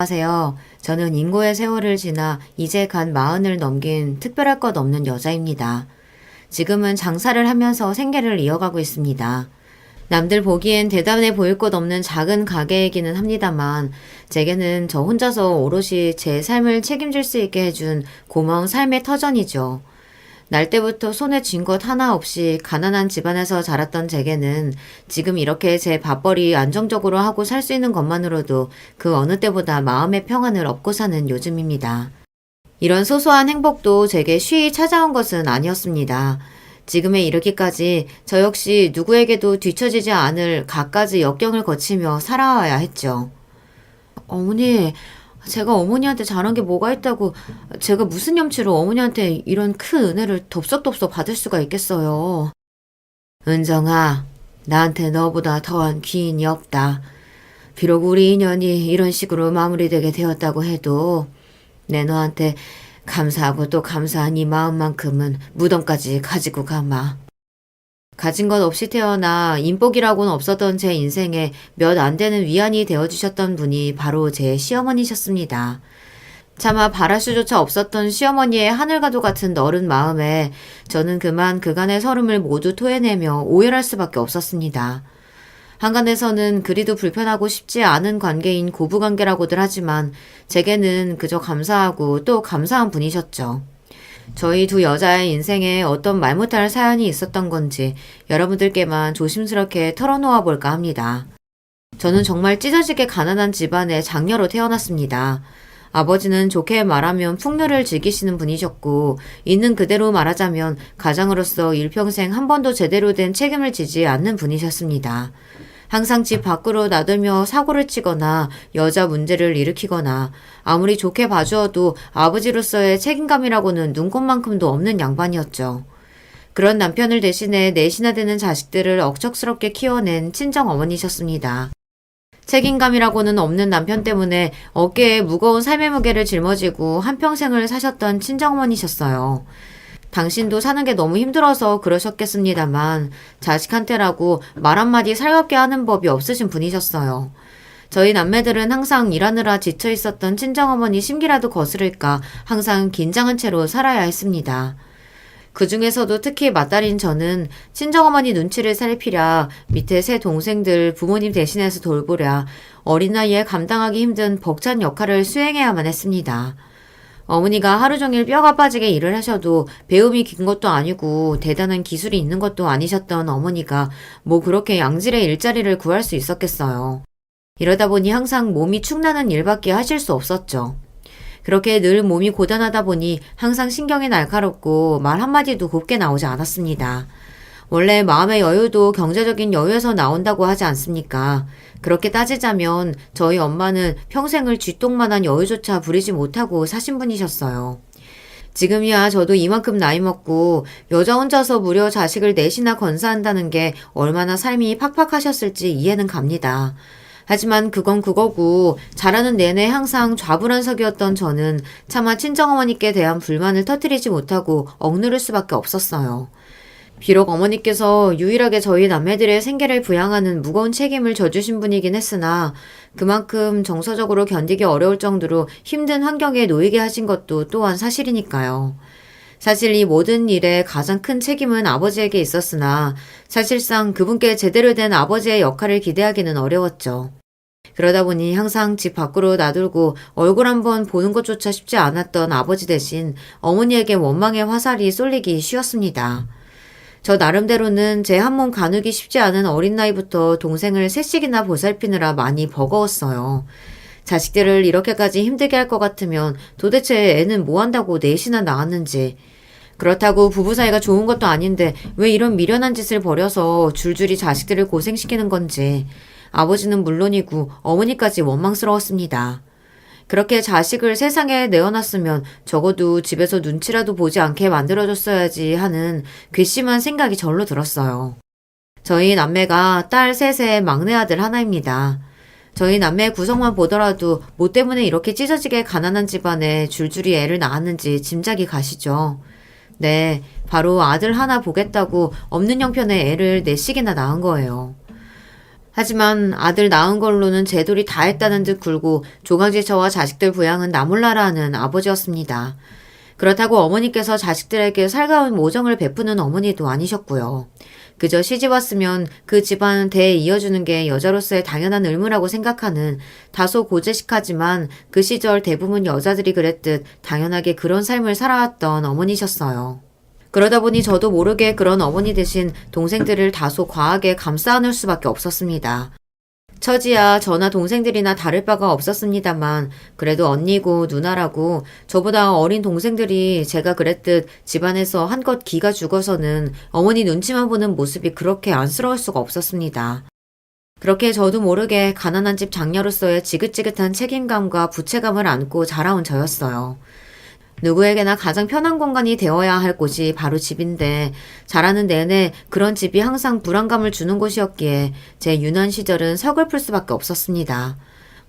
안녕하세요. 저는 인고의 세월을 지나 이제 간 40을 넘긴 특별할 것 없는 여자입니다. 지금은 장사를 하면서 생계를 이어가고 있습니다. 남들 보기엔 대단해 보일 것 없는 작은 가게이기는 합니다만, 제게는 저 혼자서 오롯이 제 삶을 책임질 수 있게 해준 고마운 삶의 터전이죠. 날 때부터 손에 쥔 것 하나 없이 가난한 집안에서 자랐던 제게는 지금 이렇게 제 밥벌이 안정적으로 하고 살 수 있는 것만으로도 그 어느 때보다 마음의 평안을 얻고 사는 요즘입니다. 이런 소소한 행복도 제게 쉬이 찾아온 것은 아니었습니다. 지금에 이르기까지 저 역시 누구에게도 뒤처지지 않을 갖가지 역경을 거치며 살아와야 했죠. 어머니, 제가 어머니한테 잘한 게 뭐가 있다고 제가 무슨 염치로 어머니한테 이런 큰 은혜를 덥석덥석 받을 수가 있겠어요. 은정아, 나한테 너보다 더한 귀인이 없다. 비록 우리 인연이 이런 식으로 마무리되게 되었다고 해도 내 너한테 감사하고 또 감사한 이 마음만큼은 무덤까지 가지고 가마. 가진 것 없이 태어나 인복이라고는 없었던 제 인생에 몇 안 되는 위안이 되어주셨던 분이 바로 제 시어머니셨습니다. 차마 바랄 수조차 없었던 시어머니의 하늘과도 같은 너른 마음에 저는 그만 그간의 서름을 모두 토해내며 오열할 수밖에 없었습니다. 한간에서는 그리도 불편하고 싶지 않은 관계인 고부관계라고들 하지만 제게는 그저 감사하고 또 감사한 분이셨죠. 저희 두 여자의 인생에 어떤 말 못할 사연이 있었던 건지 여러분들께만 조심스럽게 털어놓아 볼까 합니다. 저는 정말 찢어지게 가난한 집안의 장녀로 태어났습니다. 아버지는 좋게 말하면 풍류를 즐기시는 분이셨고, 있는 그대로 말하자면 가장으로서 일평생 한 번도 제대로 된 책임을 지지 않는 분이셨습니다. 항상 집 밖으로 나들며 사고를 치거나 여자 문제를 일으키거나 아무리 좋게 봐주어도 아버지로서의 책임감이라고는 눈꼽만큼도 없는 양반이었죠. 그런 남편을 대신해 넷이나 되는 자식들을 억척스럽게 키워낸 친정어머니셨습니다. 책임감이라고는 없는 남편 때문에 어깨에 무거운 삶의 무게를 짊어지고 한평생을 사셨던 친정어머니셨어요. 당신도 사는 게 너무 힘들어서 그러셨겠습니다만 자식한테라고 말 한마디 살갑게 하는 법이 없으신 분이셨어요. 저희 남매들은 항상 일하느라 지쳐 있었던 친정어머니 심기라도 거스를까 항상 긴장한 채로 살아야 했습니다. 그 중에서도 특히 맏딸인 저는 친정어머니 눈치를 살피랴, 밑에 세 동생들 부모님 대신해서 돌보랴, 어린 나이에 감당하기 힘든 벅찬 역할을 수행해야만 했습니다. 어머니가 하루 종일 뼈가 빠지게 일을 하셔도 배움이 긴 것도 아니고 대단한 기술이 있는 것도 아니셨던 어머니가 뭐 그렇게 양질의 일자리를 구할 수 있었겠어요. 이러다 보니 항상 몸이 축나는 일밖에 하실 수 없었죠. 그렇게 늘 몸이 고단하다 보니 항상 신경이 날카롭고 말 한마디도 곱게 나오지 않았습니다. 원래 마음의 여유도 경제적인 여유에서 나온다고 하지 않습니까? 그렇게 따지자면 저희 엄마는 평생을 쥐똥만한 여유조차 부리지 못하고 사신 분이셨어요. 지금이야 저도 이만큼 나이 먹고 여자 혼자서 무려 자식을 넷이나 건사한다는 게 얼마나 삶이 팍팍하셨을지 이해는 갑니다. 하지만 그건 그거고 자라는 내내 항상 좌불안석이었던 저는 차마 친정어머니께 대한 불만을 터뜨리지 못하고 억누를 수밖에 없었어요. 비록 어머니께서 유일하게 저희 남매들의 생계를 부양하는 무거운 책임을 져주신 분이긴 했으나 그만큼 정서적으로 견디기 어려울 정도로 힘든 환경에 놓이게 하신 것도 또한 사실이니까요. 사실 이 모든 일에 가장 큰 책임은 아버지에게 있었으나 사실상 그분께 제대로 된 아버지의 역할을 기대하기는 어려웠죠. 그러다 보니 항상 집 밖으로 나들고 얼굴 한번 보는 것조차 쉽지 않았던 아버지 대신 어머니에게 원망의 화살이 쏠리기 쉬웠습니다. 저 나름대로는 제 한 몸 가누기 쉽지 않은 어린 나이부터 동생을 셋씩이나 보살피느라 많이 버거웠어요. 자식들을 이렇게까지 힘들게 할 것 같으면 도대체 애는 뭐 한다고 넷이나 낳았는지. 그렇다고 부부 사이가 좋은 것도 아닌데 왜 이런 미련한 짓을 벌여서 줄줄이 자식들을 고생시키는 건지. 아버지는 물론이고 어머니까지 원망스러웠습니다. 그렇게 자식을 세상에 내어놨으면 적어도 집에서 눈치라도 보지 않게 만들어줬어야지 하는 괘씸한 생각이 절로 들었어요. 저희 남매가 딸 셋의 막내 아들 하나입니다. 저희 남매 구성만 보더라도 뭐 때문에 이렇게 찢어지게 가난한 집안에 줄줄이 애를 낳았는지 짐작이 가시죠. 네, 바로 아들 하나 보겠다고 없는 형편에 애를 넷씩이나 낳은 거예요. 하지만 아들 낳은 걸로는 제 돌이 다 했다는 듯 굴고 조강지 저와 자식들 부양은 나 몰라라 하는 아버지였습니다. 그렇다고 어머니께서 자식들에게 살가운 모정을 베푸는 어머니도 아니셨고요. 그저 시집 왔으면 그 집안 대에 이어주는 게 여자로서의 당연한 의무라고 생각하는 다소 고제식하지만 그 시절 대부분 여자들이 그랬듯 당연하게 그런 삶을 살아왔던 어머니셨어요. 그러다 보니 저도 모르게 그런 어머니 대신 동생들을 다소 과하게 감싸 안을 수밖에 없었습니다. 처지야 저나 동생들이나 다를 바가 없었습니다만 그래도 언니고 누나라고 저보다 어린 동생들이 제가 그랬듯 집안에서 한껏 기가 죽어서는 어머니 눈치만 보는 모습이 그렇게 안쓰러울 수가 없었습니다. 그렇게 저도 모르게 가난한 집 장녀로서의 지긋지긋한 책임감과 부채감을 안고 자라온 저였어요. 누구에게나 가장 편한 공간이 되어야 할 곳이 바로 집인데 자라는 내내 그런 집이 항상 불안감을 주는 곳이었기에 제 유년 시절은 서글플 수밖에 없었습니다.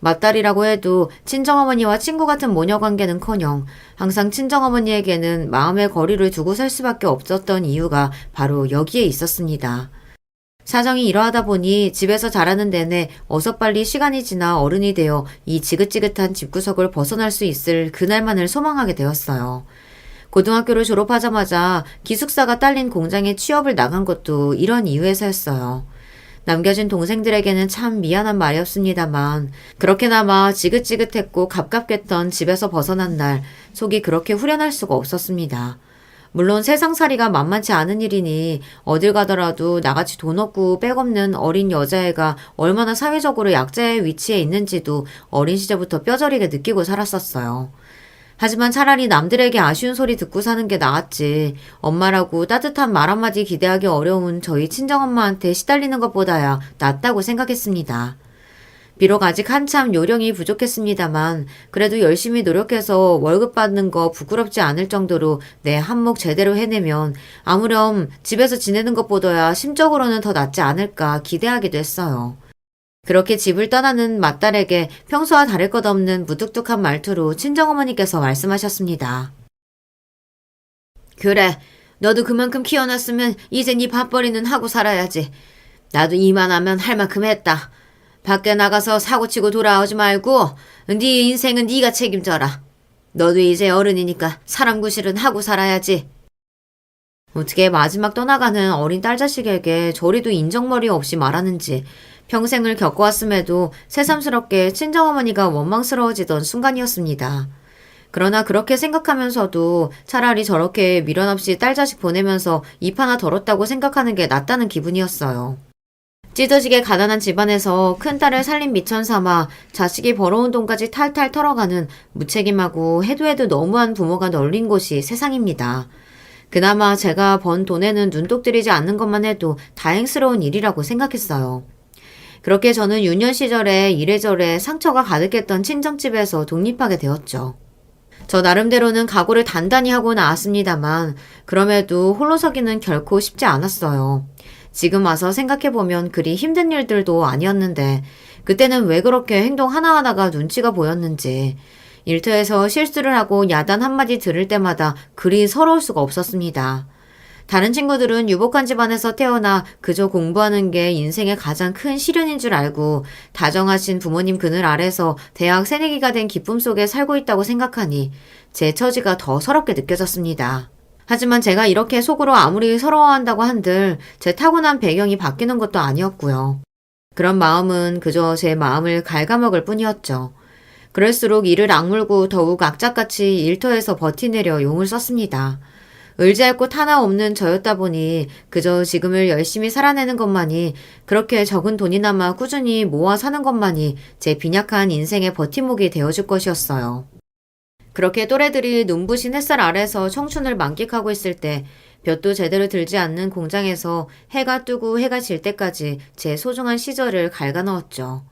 맏딸이라고 해도 친정어머니와 친구 같은 모녀 관계는커녕 항상 친정어머니에게는 마음의 거리를 두고 살 수밖에 없었던 이유가 바로 여기에 있었습니다. 사정이 이러하다 보니 집에서 자라는 내내 어서 빨리 시간이 지나 어른이 되어 이 지긋지긋한 집구석을 벗어날 수 있을 그날만을 소망하게 되었어요. 고등학교를 졸업하자마자 기숙사가 딸린 공장에 취업을 나간 것도 이런 이유에서였어요. 남겨진 동생들에게는 참 미안한 말이었습니다만 그렇게나마 지긋지긋했고 갑갑했던 집에서 벗어난 날 속이 그렇게 후련할 수가 없었습니다. 물론 세상살이가 만만치 않은 일이니 어딜 가더라도 나같이 돈 없고 백 없는 어린 여자애가 얼마나 사회적으로 약자의 위치에 있는지도 어린 시절부터 뼈저리게 느끼고 살았었어요. 하지만 차라리 남들에게 아쉬운 소리 듣고 사는 게 나았지 엄마라고 따뜻한 말 한마디 기대하기 어려운 저희 친정엄마한테 시달리는 것보다야 낫다고 생각했습니다. 비록 아직 한참 요령이 부족했습니다만 그래도 열심히 노력해서 월급 받는 거 부끄럽지 않을 정도로 내 한몫 제대로 해내면 아무렴 집에서 지내는 것보다야 심적으로는 더 낫지 않을까 기대하기도 했어요. 그렇게 집을 떠나는 맏딸에게 평소와 다를 것 없는 무뚝뚝한 말투로 친정어머니께서 말씀하셨습니다. 그래, 너도 그만큼 키워놨으면 이제 네 밥벌이는 하고 살아야지. 나도 이만하면 할 만큼 했다. 밖에 나가서 사고치고 돌아오지 말고 네 인생은 네가 책임져라. 너도 이제 어른이니까 사람 구실은 하고 살아야지. 어떻게 마지막 떠나가는 어린 딸 자식에게 저리도 인정머리 없이 말하는지 평생을 겪어왔음에도 새삼스럽게 친정어머니가 원망스러워지던 순간이었습니다. 그러나 그렇게 생각하면서도 차라리 저렇게 미련 없이 딸 자식 보내면서 입 하나 덜었다고 생각하는 게 낫다는 기분이었어요. 찢어지게 가난한 집안에서 큰딸을 살림 미천 삼아 자식이 벌어온 돈까지 탈탈 털어가는 무책임하고 해도 너무한 부모가 널린 곳이 세상입니다. 그나마 제가 번 돈에는 눈독 들이지 않는 것만 해도 다행스러운 일이라고 생각했어요. 그렇게 저는 유년 시절에 이래저래 상처가 가득했던 친정집에서 독립하게 되었죠. 저 나름대로는 각오를 단단히 하고 나왔습니다만 그럼에도 홀로 서기는 결코 쉽지 않았어요. 지금 와서 생각해보면 그리 힘든 일들도 아니었는데 그때는 왜 그렇게 행동 하나하나가 눈치가 보였는지 일터에서 실수를 하고 야단 한마디 들을 때마다 그리 서러울 수가 없었습니다. 다른 친구들은 유복한 집안에서 태어나 그저 공부하는 게 인생의 가장 큰 시련인 줄 알고 다정하신 부모님 그늘 아래서 대학 새내기가 된 기쁨 속에 살고 있다고 생각하니 제 처지가 더 서럽게 느껴졌습니다. 하지만 제가 이렇게 속으로 아무리 서러워한다고 한들 제 타고난 배경이 바뀌는 것도 아니었고요. 그런 마음은 그저 제 마음을 갉아먹을 뿐이었죠. 그럴수록 이를 악물고 더욱 악착같이 일터에서 버티내려 용을 썼습니다. 의지할 곳 하나 없는 저였다 보니 그저 지금을 열심히 살아내는 것만이 그렇게 적은 돈이나마 꾸준히 모아 사는 것만이 제 빈약한 인생의 버팀목이 되어줄 것이었어요. 그렇게 또래들이 눈부신 햇살 아래서 청춘을 만끽하고 있을 때 볕도 제대로 들지 않는 공장에서 해가 뜨고 해가 질 때까지 제 소중한 시절을 갉아넣었죠.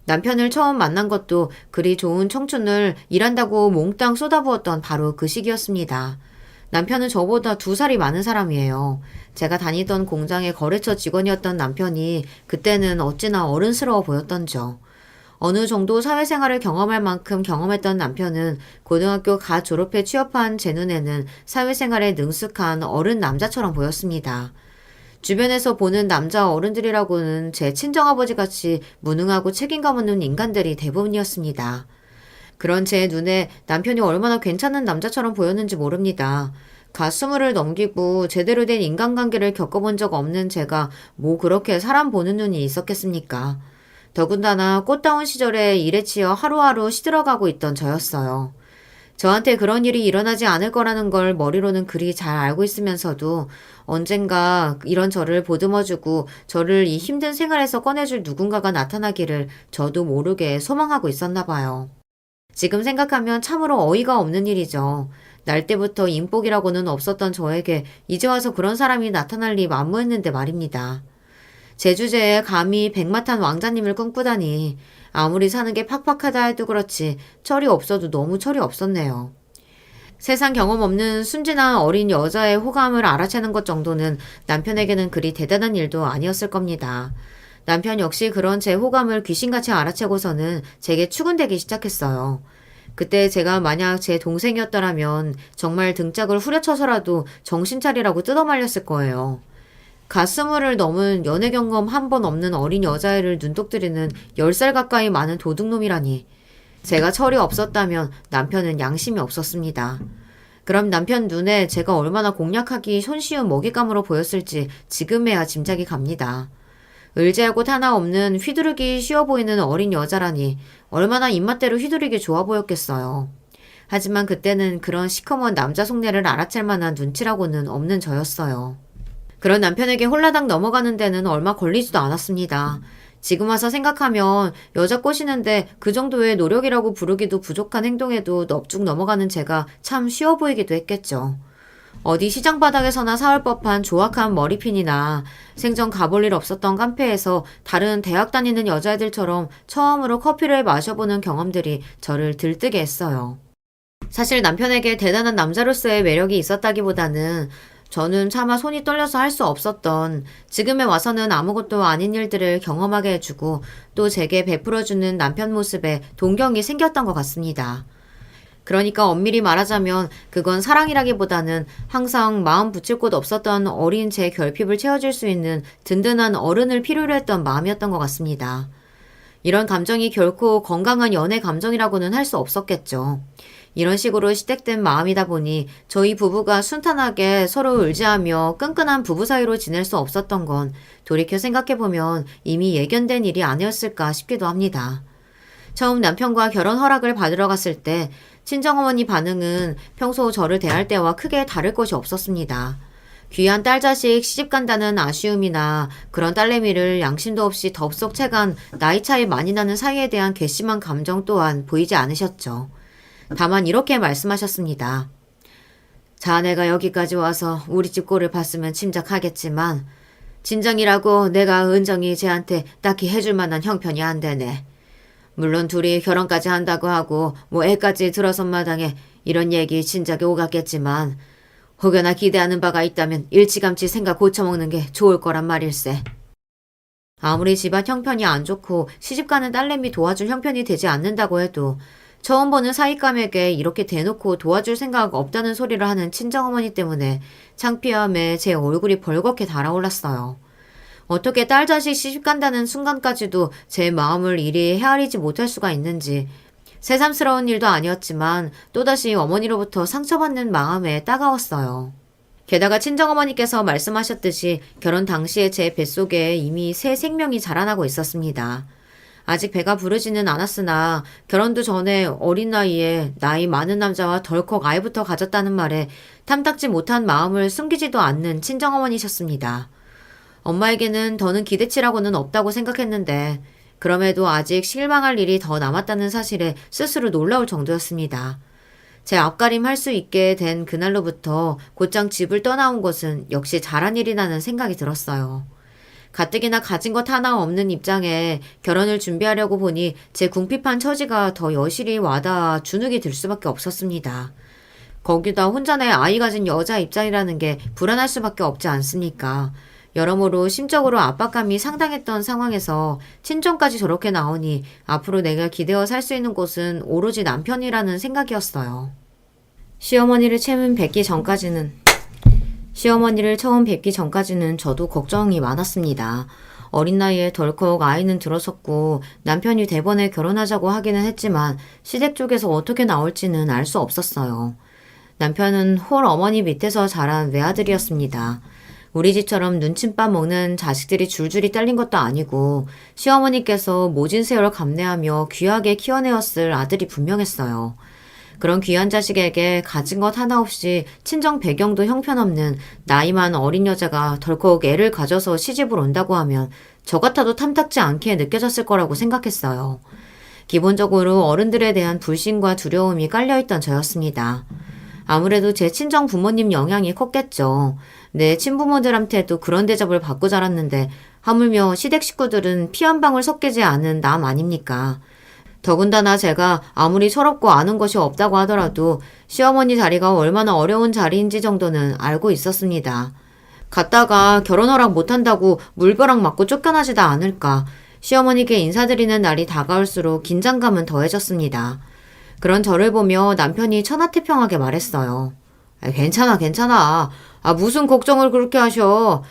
남편을 처음 만난 것도 그리 좋은 청춘을 일한다고 몽땅 쏟아부었던 바로 그 시기였습니다. 남편은 저보다 2살이 많은 사람이에요. 제가 다니던 공장의 거래처 직원이었던 남편이 그때는 어찌나 어른스러워 보였던지요. 어느 정도 사회생활을 경험할 만큼 경험했던 남편은 고등학교 갓 졸업해 취업한 제 눈에는 사회생활에 능숙한 어른 남자처럼 보였습니다. 주변에서 보는 남자 어른들이라고는 제 친정아버지같이 무능하고 책임감 없는 인간들이 대부분이었습니다. 그런 제 눈에 남편이 얼마나 괜찮은 남자처럼 보였는지 모릅니다. 갓 20을 넘기고 제대로 된 인간관계를 겪어본 적 없는 제가 뭐 그렇게 사람 보는 눈이 있었겠습니까? 더군다나 꽃다운 시절에 일에 치여 하루하루 시들어가고 있던 저였어요. 저한테 그런 일이 일어나지 않을 거라는 걸 머리로는 그리 잘 알고 있으면서도 언젠가 이런 저를 보듬어주고 저를 이 힘든 생활에서 꺼내줄 누군가가 나타나기를 저도 모르게 소망하고 있었나 봐요. 지금 생각하면 참으로 어이가 없는 일이죠. 날 때부터 인복이라고는 없었던 저에게 이제 와서 그런 사람이 나타날 리 만무했는데 말입니다. 제 주제에 감히 백마탄 왕자님을 꿈꾸다니 아무리 사는 게 팍팍하다 해도 그렇지 철이 없어도 너무 철이 없었네요. 세상 경험 없는 순진한 어린 여자의 호감을 알아채는 것 정도는 남편에게는 그리 대단한 일도 아니었을 겁니다. 남편 역시 그런 제 호감을 귀신같이 알아채고서는 제게 추근대기 시작했어요. 그때 제가 만약 제 동생이었더라면 정말 등짝을 후려쳐서라도 정신 차리라고 뜯어말렸을 거예요. 갓 20을 넘은 연애 경험 한 번 없는 어린 여자애를 눈독 들이는 10살 가까이 많은 도둑놈이라니. 제가 철이 없었다면 남편은 양심이 없었습니다. 그럼 남편 눈에 제가 얼마나 공략하기 손쉬운 먹잇감으로 보였을지 지금에야 짐작이 갑니다. 의지할 곳 하나 없는 휘두르기 쉬워 보이는 어린 여자라니 얼마나 입맛대로 휘두르기 좋아 보였겠어요. 하지만 그때는 그런 시커먼 남자 속내를 알아챌 만한 눈치라고는 없는 저였어요. 그런 남편에게 홀라당 넘어가는 데는 얼마 걸리지도 않았습니다. 지금 와서 생각하면 여자 꼬시는데 그 정도의 노력이라고 부르기도 부족한 행동에도 넙죽 넘어가는 제가 참 쉬워 보이기도 했겠죠. 어디 시장 바닥에서나 사올 법한 조악한 머리핀이나 생전 가볼 일 없었던 카페에서 다른 대학 다니는 여자애들처럼 처음으로 커피를 마셔보는 경험들이 저를 들뜨게 했어요. 사실 남편에게 대단한 남자로서의 매력이 있었다기보다는 저는 차마 손이 떨려서 할 수 없었던 지금에 와서는 아무것도 아닌 일들을 경험하게 해주고 또 제게 베풀어주는 남편 모습에 동경이 생겼던 것 같습니다. 그러니까 엄밀히 말하자면 그건 사랑이라기보다는 항상 마음 붙일 곳 없었던 어린 제 결핍을 채워줄 수 있는 든든한 어른을 필요로 했던 마음이었던 것 같습니다. 이런 감정이 결코 건강한 연애 감정이라고는 할 수 없었겠죠. 이런 식으로 시댁된 마음이다 보니 저희 부부가 순탄하게 서로 의지하며 끈끈한 부부 사이로 지낼 수 없었던 건 돌이켜 생각해보면 이미 예견된 일이 아니었을까 싶기도 합니다. 처음 남편과 결혼 허락을 받으러 갔을 때 친정어머니 반응은 평소 저를 대할 때와 크게 다를 것이 없었습니다. 귀한 딸 자식 시집 간다는 아쉬움이나 그런 딸내미를 양심도 없이 덥석 채간 나이 차이 많이 나는 사이에 대한 괘씸한 감정 또한 보이지 않으셨죠. 다만 이렇게 말씀하셨습니다. 자네가 여기까지 와서 우리 집 꼴을 봤으면 짐작하겠지만 진정이라고 내가 은정이 쟤한테 딱히 해줄 만한 형편이 안 되네. 물론 둘이 결혼까지 한다고 하고 뭐 애까지 들어선 마당에 이런 얘기 진작에 오갔겠지만 혹여나 기대하는 바가 있다면 일찌감치 생각 고쳐먹는 게 좋을 거란 말일세. 아무리 집안 형편이 안 좋고 시집가는 딸내미 도와줄 형편이 되지 않는다고 해도 처음 보는 사윗감에게 이렇게 대놓고 도와줄 생각 없다는 소리를 하는 친정어머니 때문에 창피함에 제 얼굴이 벌겋게 달아올랐어요. 어떻게 딸 자식 시집간다는 순간까지도 제 마음을 이리 헤아리지 못할 수가 있는지 새삼스러운 일도 아니었지만 또다시 어머니로부터 상처받는 마음에 따가웠어요. 게다가 친정어머니께서 말씀하셨듯이 결혼 당시에 제 뱃속에 이미 새 생명이 자라나고 있었습니다. 아직 배가 부르지는 않았으나 결혼도 전에 어린 나이에 나이 많은 남자와 덜컥 아이부터 가졌다는 말에 탐탁지 못한 마음을 숨기지도 않는 친정어머니셨습니다. 엄마에게는 더는 기대치라고는 없다고 생각했는데 그럼에도 아직 실망할 일이 더 남았다는 사실에 스스로 놀라울 정도였습니다. 제 앞가림 할 수 있게 된 그날로부터 곧장 집을 떠나온 것은 역시 잘한 일이라는 생각이 들었어요. 가뜩이나 가진 것 하나 없는 입장에 결혼을 준비하려고 보니 제 궁핍한 처지가 더 여실히 와닿아 주눅이 들 수밖에 없었습니다. 거기다 혼자 내 아이 가진 여자 입장이라는 게 불안할 수밖에 없지 않습니까? 여러모로 심적으로 압박감이 상당했던 상황에서 친정까지 저렇게 나오니 앞으로 내가 기대어 살 수 있는 곳은 오로지 남편이라는 생각이었어요. 시어머니를 채문 뵙기 전까지는 시어머니를 처음 뵙기 전까지는 저도 걱정이 많았습니다. 어린 나이에 덜컥 아이는 들어섰고 남편이 대번에 결혼하자고 하기는 했지만 시댁 쪽에서 어떻게 나올지는 알 수 없었어요. 남편은 홀 어머니 밑에서 자란 외아들이었습니다. 우리 집처럼 눈칫밥 먹는 자식들이 줄줄이 딸린 것도 아니고 시어머니께서 모진 세월 감내하며 귀하게 키워내었을 아들이 분명했어요. 그런 귀한 자식에게 가진 것 하나 없이 친정 배경도 형편없는 나이 많은 어린 여자가 덜컥 애를 가져서 시집을 온다고 하면 저 같아도 탐탁지 않게 느껴졌을 거라고 생각했어요. 기본적으로 어른들에 대한 불신과 두려움이 깔려있던 저였습니다. 아무래도 제 친정 부모님 영향이 컸겠죠. 내 친부모들한테도 그런 대접을 받고 자랐는데 하물며 시댁 식구들은 피 한 방울 섞이지 않은 남 아닙니까? 더군다나 제가 아무리 서럽고 아는 것이 없다고 하더라도 시어머니 자리가 얼마나 어려운 자리인지 정도는 알고 있었습니다. 갔다가 결혼 허락 못한다고 물벼락 맞고 쫓겨나지도 않을까. 시어머니께 인사드리는 날이 다가올수록 긴장감은 더해졌습니다. 그런 저를 보며 남편이 천하태평하게 말했어요. 괜찮아, 괜찮아. 무슨 걱정을 그렇게 하셔.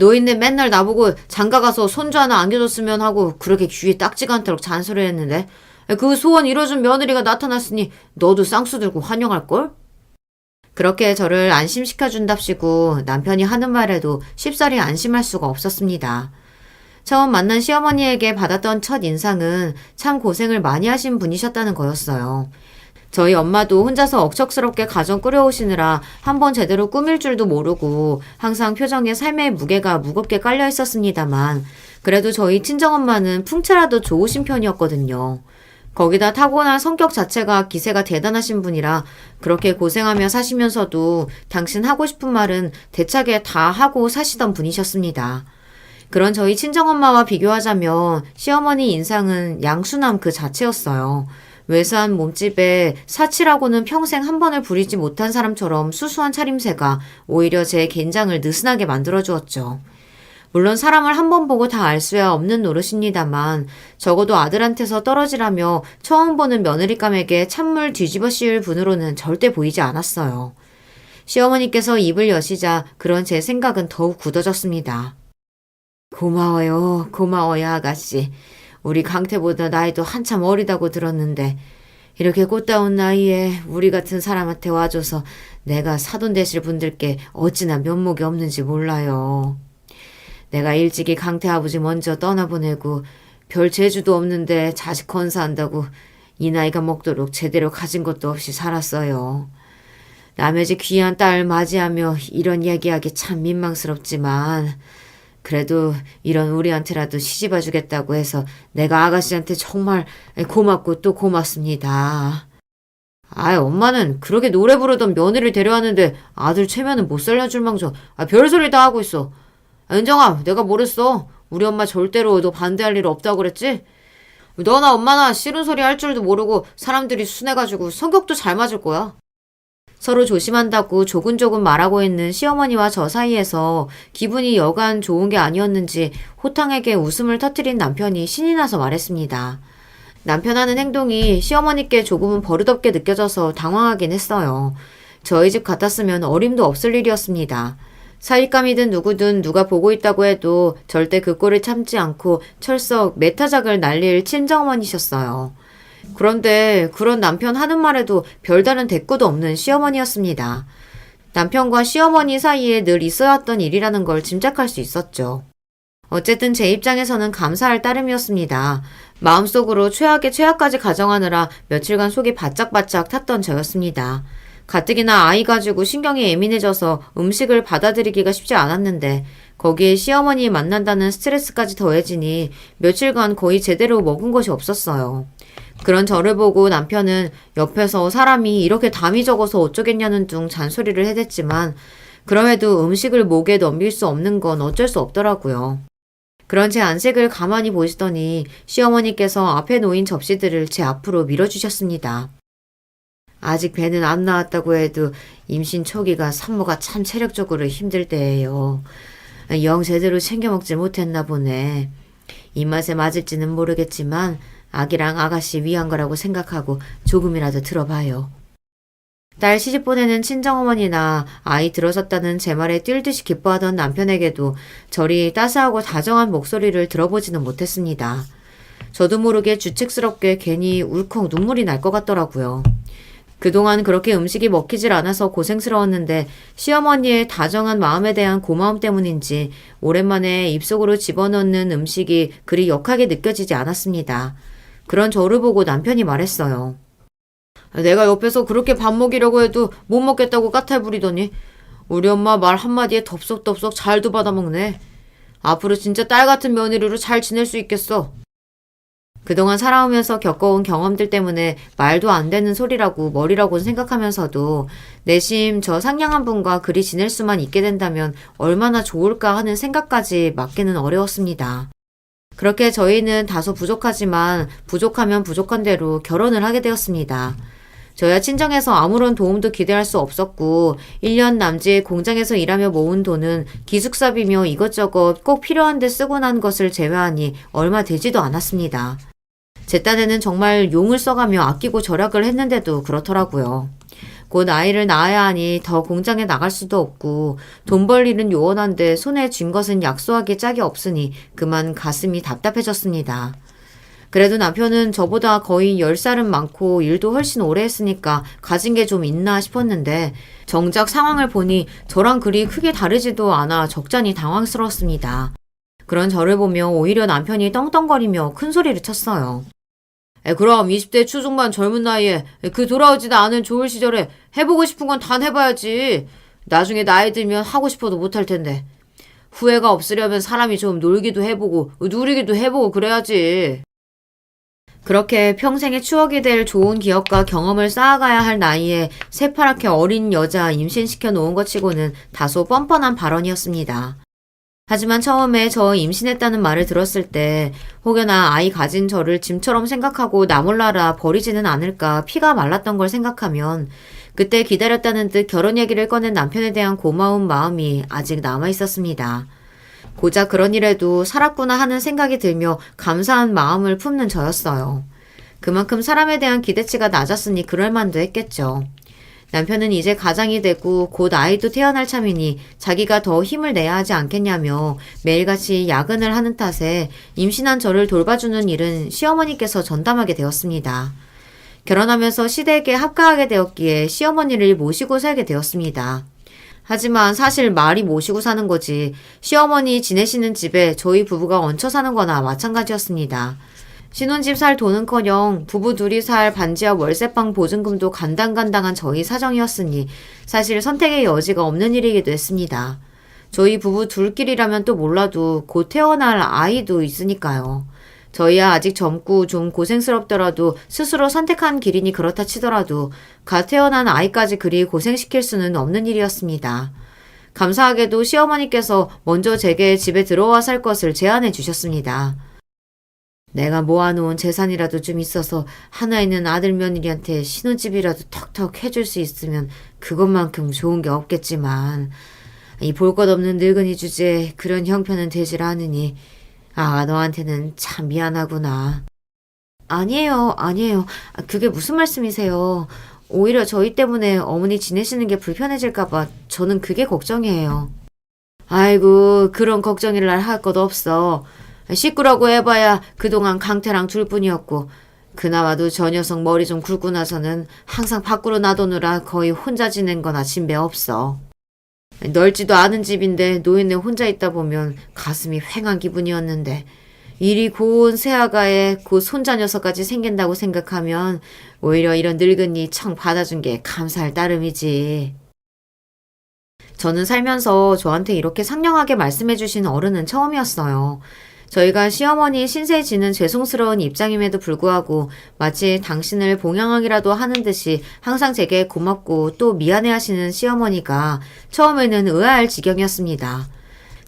노인네 맨날 나보고 장가가서 손주 하나 안겨줬으면 하고 그렇게 귀에 딱지가 않도록 잔소리를 했는데 그 소원 이뤄준 며느리가 나타났으니 너도 쌍수 들고 환영할걸? 그렇게 저를 안심시켜준답시고 남편이 하는 말에도 쉽사리 안심할 수가 없었습니다. 처음 만난 시어머니에게 받았던 첫 인상은 참 고생을 많이 하신 분이셨다는 거였어요. 저희 엄마도 혼자서 억척스럽게 가정 꾸려오시느라 한번 제대로 꾸밀 줄도 모르고 항상 표정에 삶의 무게가 무겁게 깔려 있었습니다만 그래도 저희 친정엄마는 풍채라도 좋으신 편이었거든요. 거기다 타고난 성격 자체가 기세가 대단하신 분이라 그렇게 고생하며 사시면서도 당신 하고 싶은 말은 대차게 다 하고 사시던 분이셨습니다. 그런 저희 친정엄마와 비교하자면 시어머니 인상은 양수남 그 자체였어요. 외수한 몸집에 사치라고는 평생 한 번을 부리지 못한 사람처럼 수수한 차림새가 오히려 제 긴장을 느슨하게 만들어주었죠. 물론 사람을 한 번 보고 다 알 수야 없는 노릇입니다만 적어도 아들한테서 떨어지라며 처음 보는 며느리감에게 찬물 뒤집어 씌울 분으로는 절대 보이지 않았어요. 시어머니께서 입을 여시자 그런 제 생각은 더욱 굳어졌습니다. 고마워요, 고마워요 아가씨. 우리 강태보다 나이도 한참 어리다고 들었는데 이렇게 꽃다운 나이에 우리 같은 사람한테 와줘서 내가 사돈 되실 분들께 어찌나 면목이 없는지 몰라요. 내가 일찍이 강태 아버지 먼저 떠나보내고 별 재주도 없는데 자식 건사한다고 이 나이가 먹도록 제대로 가진 것도 없이 살았어요. 남의 집 귀한 딸 맞이하며 이런 얘기하기 참 민망스럽지만 그래도 이런 우리한테라도 시집와 주겠다고 해서 내가 아가씨한테 정말 고맙고 또 고맙습니다. 엄마는 그렇게 노래 부르던 며느리를 데려왔는데 아들 체면은 못 살려줄 망정 별소리 다 하고 있어. 은정아, 내가 뭐랬어? 우리 엄마 절대로 너 반대할 일 없다고 그랬지? 너나 엄마나 싫은 소리 할 줄도 모르고 사람들이 순해가지고 성격도 잘 맞을 거야. 서로 조심한다고 조근조근 말하고 있는 시어머니와 저 사이에서 기분이 여간 좋은 게 아니었는지 호탕하게 웃음을 터뜨린 남편이 신이 나서 말했습니다. 남편 하는 행동이 시어머니께 조금은 버릇없게 느껴져서 당황하긴 했어요. 저희 집 같았으면 어림도 없을 일이었습니다. 사윗감이든 누구든 누가 보고 있다고 해도 절대 그 꼴을 참지 않고 철썩 매타작을 날릴 친정어머니셨어요. 그런데 그런 남편 하는 말에도 별다른 대꾸도 없는 시어머니였습니다. 남편과 시어머니 사이에 늘 있어왔던 일이라는 걸 짐작할 수 있었죠. 어쨌든 제 입장에서는 감사할 따름이었습니다. 마음속으로 최악의 최악까지 가정하느라 며칠간 속이 바짝바짝 탔던 저였습니다. 가뜩이나 아이 가지고 신경이 예민해져서 음식을 받아들이기가 쉽지 않았는데 거기에 시어머니 만난다는 스트레스까지 더해지니 며칠간 거의 제대로 먹은 것이 없었어요. 그런 저를 보고 남편은 옆에서 사람이 이렇게 담이 적어서 어쩌겠냐는 둥 잔소리를 해댔지만 그럼에도 음식을 목에 넘길 수 없는 건 어쩔 수 없더라고요. 그런 제 안색을 가만히 보시더니 시어머니께서 앞에 놓인 접시들을 제 앞으로 밀어주셨습니다. 아직 배는 안 나왔다고 해도 임신 초기가 산모가 참 체력적으로 힘들 때예요. 영 제대로 챙겨 먹지 못했나 보네. 입맛에 맞을지는 모르겠지만 아기랑 아가씨 위한 거라고 생각하고 조금이라도 들어봐요. 딸 시집 보내는 친정어머니나 아이 들어섰다는 제 말에 뛸 듯이 기뻐하던 남편에게도 저리 따스하고 다정한 목소리를 들어보지는 못했습니다. 저도 모르게 주책스럽게 괜히 울컥 눈물이 날 것 같더라고요. 그동안 그렇게 음식이 먹히질 않아서 고생스러웠는데 시어머니의 다정한 마음에 대한 고마움 때문인지 오랜만에 입속으로 집어넣는 음식이 그리 역하게 느껴지지 않았습니다. 그런 저를 보고 남편이 말했어요. 내가 옆에서 그렇게 밥 먹이려고 해도 못 먹겠다고 까탈 부리더니 우리 엄마 말 한마디에 덥석덥석 잘도 받아먹네. 앞으로 진짜 딸 같은 며느리로 잘 지낼 수 있겠어. 그동안 살아오면서 겪어온 경험들 때문에 말도 안 되는 소리라고 머리라고는 생각하면서도 내심 저 상냥한 분과 그리 지낼 수만 있게 된다면 얼마나 좋을까 하는 생각까지 막기는 어려웠습니다. 그렇게 저희는 다소 부족하지만 부족하면 부족한 대로 결혼을 하게 되었습니다. 저야 친정에서 아무런 도움도 기대할 수 없었고 1년 남짓 공장에서 일하며 모은 돈은 기숙사비며 이것저것 꼭 필요한 데 쓰고 난 것을 제외하니 얼마 되지도 않았습니다. 제 딴에는 정말 용을 써가며 아끼고 절약을 했는데도 그렇더라고요. 곧 아이를 낳아야 하니 더 공장에 나갈 수도 없고 돈 벌 일은 요원한데 손에 쥔 것은 약소하기 짝이 없으니 그만 가슴이 답답해졌습니다. 그래도 남편은 저보다 거의 10살은 많고 일도 훨씬 오래 했으니까 가진 게 좀 있나 싶었는데 정작 상황을 보니 저랑 그리 크게 다르지도 않아 적잖이 당황스러웠습니다. 그런 저를 보며 오히려 남편이 떵떵거리며 큰 소리를 쳤어요. 그럼 20대 초중반 젊은 나이에 그 돌아오지도 않은 좋을 시절에 해보고 싶은 건 다 해봐야지. 나중에 나이 들면 하고 싶어도 못할 텐데. 후회가 없으려면 사람이 좀 놀기도 해보고 누리기도 해보고 그래야지. 그렇게 평생의 추억이 될 좋은 기억과 경험을 쌓아가야 할 나이에 새파랗게 어린 여자 임신시켜 놓은 것 치고는 다소 뻔뻔한 발언이었습니다. 하지만 처음에 저 임신했다는 말을 들었을 때 혹여나 아이 가진 저를 짐처럼 생각하고 나 몰라라 버리지는 않을까 피가 말랐던 걸 생각하면 그때 기다렸다는 듯 결혼 얘기를 꺼낸 남편에 대한 고마운 마음이 아직 남아 있었습니다. 고작 그런 일에도 살았구나 하는 생각이 들며 감사한 마음을 품는 저였어요. 그만큼 사람에 대한 기대치가 낮았으니 그럴 만도 했겠죠. 남편은 이제 가장이 되고 곧 아이도 태어날 참이니 자기가 더 힘을 내야 하지 않겠냐며 매일같이 야근을 하는 탓에 임신한 저를 돌봐주는 일은 시어머니께서 전담하게 되었습니다. 결혼하면서 시댁에 합가하게 되었기에 시어머니를 모시고 살게 되었습니다. 하지만 사실 말이 모시고 사는 거지 시어머니 지내시는 집에 저희 부부가 얹혀 사는 거나 마찬가지였습니다. 신혼집 살 돈은커녕 부부 둘이 살 반지하 월세방 보증금도 간당간당한 저희 사정이었으니 사실 선택의 여지가 없는 일이기도 했습니다. 저희 부부 둘끼리라면 또 몰라도 곧 태어날 아이도 있으니까요. 저희야 아직 젊고 좀 고생스럽더라도 스스로 선택한 길이니 그렇다 치더라도 갓 태어난 아이까지 그리 고생시킬 수는 없는 일이었습니다. 감사하게도 시어머니께서 먼저 제게 집에 들어와 살 것을 제안해 주셨습니다. 내가 모아놓은 재산이라도 좀 있어서 하나 있는 아들 며느리한테 신혼집이라도 턱턱 해줄 수 있으면 그것만큼 좋은 게 없겠지만 이 볼 것 없는 늙은이 주제에 그런 형편은 되질 않으니 너한테는 참 미안하구나. 아니에요. 그게 무슨 말씀이세요. 오히려 저희 때문에 어머니 지내시는 게 불편해질까봐 저는 그게 걱정이에요. 아이고 그런 걱정일 날 할 것도 없어. 식구라고 해봐야 그동안 강태랑 둘뿐이었고 그나마도 저 녀석 머리 좀 굵고 나서는 항상 밖으로 놔두느라 거의 혼자 지낸 거나 진배 없어. 넓지도 않은 집인데 노인네 혼자 있다 보면 가슴이 휑한 기분이었는데 이리 고운 새아가에 그 손자 녀석까지 생긴다고 생각하면 오히려 이런 늙은이 청 받아준 게 감사할 따름이지. 저는 살면서 저한테 이렇게 상냥하게 말씀해 주신 어른은 처음이었어요. 저희가 시어머니 신세 지는 죄송스러운 입장임에도 불구하고 마치 당신을 봉양하기라도 하는 듯이 항상 제게 고맙고 또 미안해하시는 시어머니가 처음에는 의아할 지경이었습니다.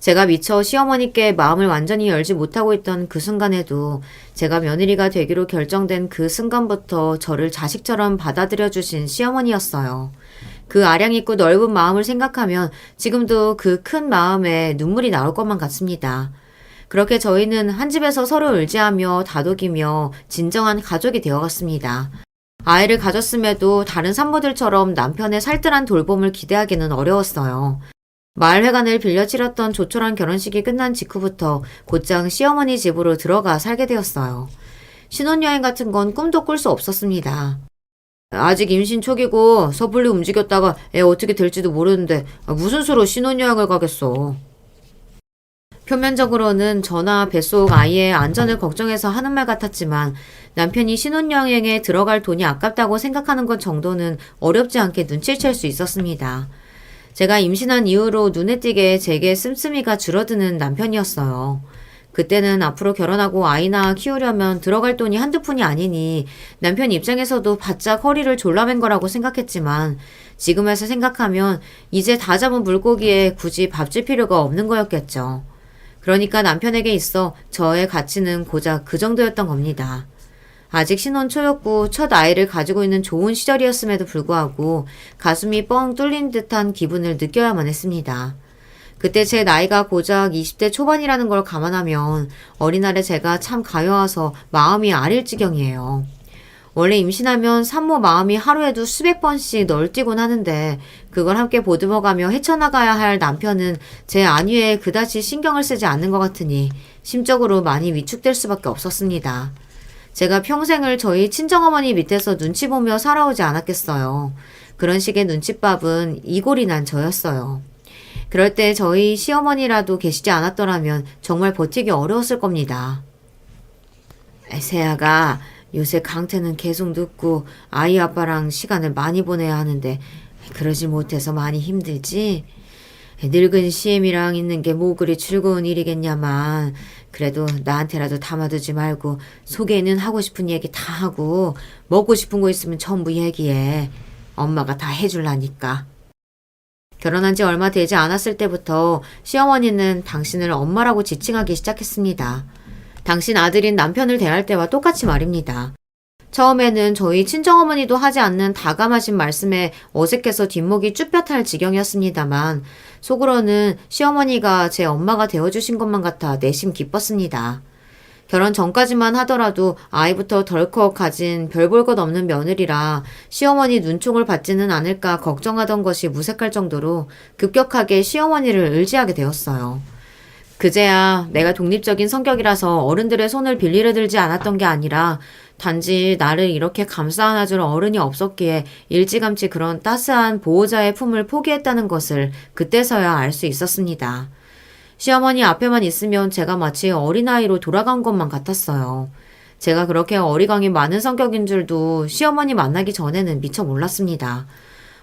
제가 미처 시어머니께 마음을 완전히 열지 못하고 있던 그 순간에도 제가 며느리가 되기로 결정된 그 순간부터 저를 자식처럼 받아들여 주신 시어머니였어요. 그 아량 있고 넓은 마음을 생각하면 지금도 그 큰 마음에 눈물이 나올 것만 같습니다. 그렇게 저희는 한 집에서 서로 의지하며 다독이며 진정한 가족이 되어갔습니다. 아이를 가졌음에도 다른 산모들처럼 남편의 살뜰한 돌봄을 기대하기는 어려웠어요. 마을회관을 빌려 치렀던 조촐한 결혼식이 끝난 직후부터 곧장 시어머니 집으로 들어가 살게 되었어요. 신혼여행 같은 건 꿈도 꿀 수 없었습니다. 아직 임신 초기고 섣불리 움직였다가 애 어떻게 될지도 모르는데 무슨 수로 신혼여행을 가겠어. 표면적으로는 저나 뱃속 아이의 안전을 걱정해서 하는 말 같았지만 남편이 신혼여행에 들어갈 돈이 아깝다고 생각하는 것 정도는 어렵지 않게 눈치챌 수 있었습니다. 제가 임신한 이후로 눈에 띄게 제게 씀씀이가 줄어드는 남편이었어요. 그때는 앞으로 결혼하고 아이나 키우려면 들어갈 돈이 한두 푼이 아니니 남편 입장에서도 바짝 허리를 졸라맨 거라고 생각했지만 지금에서 생각하면 이제 다 잡은 물고기에 굳이 밥 줄 필요가 없는 거였겠죠. 그러니까 남편에게 있어 저의 가치는 고작 그 정도였던 겁니다. 아직 신혼 초였고 첫 아이를 가지고 있는 좋은 시절이었음에도 불구하고 가슴이 뻥 뚫린 듯한 기분을 느껴야만 했습니다. 그때 제 나이가 고작 20대 초반이라는 걸 감안하면 어린날에 제가 참 가여워서 마음이 아릴 지경이에요. 원래 임신하면 산모 마음이 하루에도 수백 번씩 널뛰곤 하는데 그걸 함께 보듬어가며 헤쳐나가야 할 남편은 제 안위에 그다지 신경을 쓰지 않는 것 같으니 심적으로 많이 위축될 수밖에 없었습니다. 제가 평생을 저희 친정어머니 밑에서 눈치 보며 살아오지 않았겠어요. 그런 식의 눈칫밥은 이골이 난 저였어요. 그럴 때 저희 시어머니라도 계시지 않았더라면 정말 버티기 어려웠을 겁니다. 세아가 요새 강태는 계속 늦고 아이 아빠랑 시간을 많이 보내야 하는데 그러지 못해서 많이 힘들지? 늙은 시엠이랑 있는 게 뭐 그리 즐거운 일이겠냐만 그래도 나한테라도 담아두지 말고 속에는 하고 싶은 얘기 다 하고 먹고 싶은 거 있으면 전부 얘기해. 엄마가 다 해줄라니까. 결혼한 지 얼마 되지 않았을 때부터 시어머니는 당신을 엄마라고 지칭하기 시작했습니다. 당신 아들인 남편을 대할 때와 똑같이 말입니다. 처음에는 저희 친정어머니도 하지 않는 다감하신 말씀에 어색해서 뒷목이 쭈뼛할 지경이었습니다만 속으로는 시어머니가 제 엄마가 되어주신 것만 같아 내심 기뻤습니다. 결혼 전까지만 하더라도 아이부터 덜컥 가진 별 볼 것 없는 며느리라 시어머니 눈총을 받지는 않을까 걱정하던 것이 무색할 정도로 급격하게 시어머니를 의지하게 되었어요. 그제야 내가 독립적인 성격이라서 어른들의 손을 빌리려 들지 않았던 게 아니라 단지 나를 이렇게 감싸 안아줄 어른이 없었기에 일찌감치 그런 따스한 보호자의 품을 포기했다는 것을 그때서야 알 수 있었습니다. 시어머니 앞에만 있으면 제가 마치 어린아이로 돌아간 것만 같았어요. 제가 그렇게 어리광이 많은 성격인 줄도 시어머니 만나기 전에는 미처 몰랐습니다.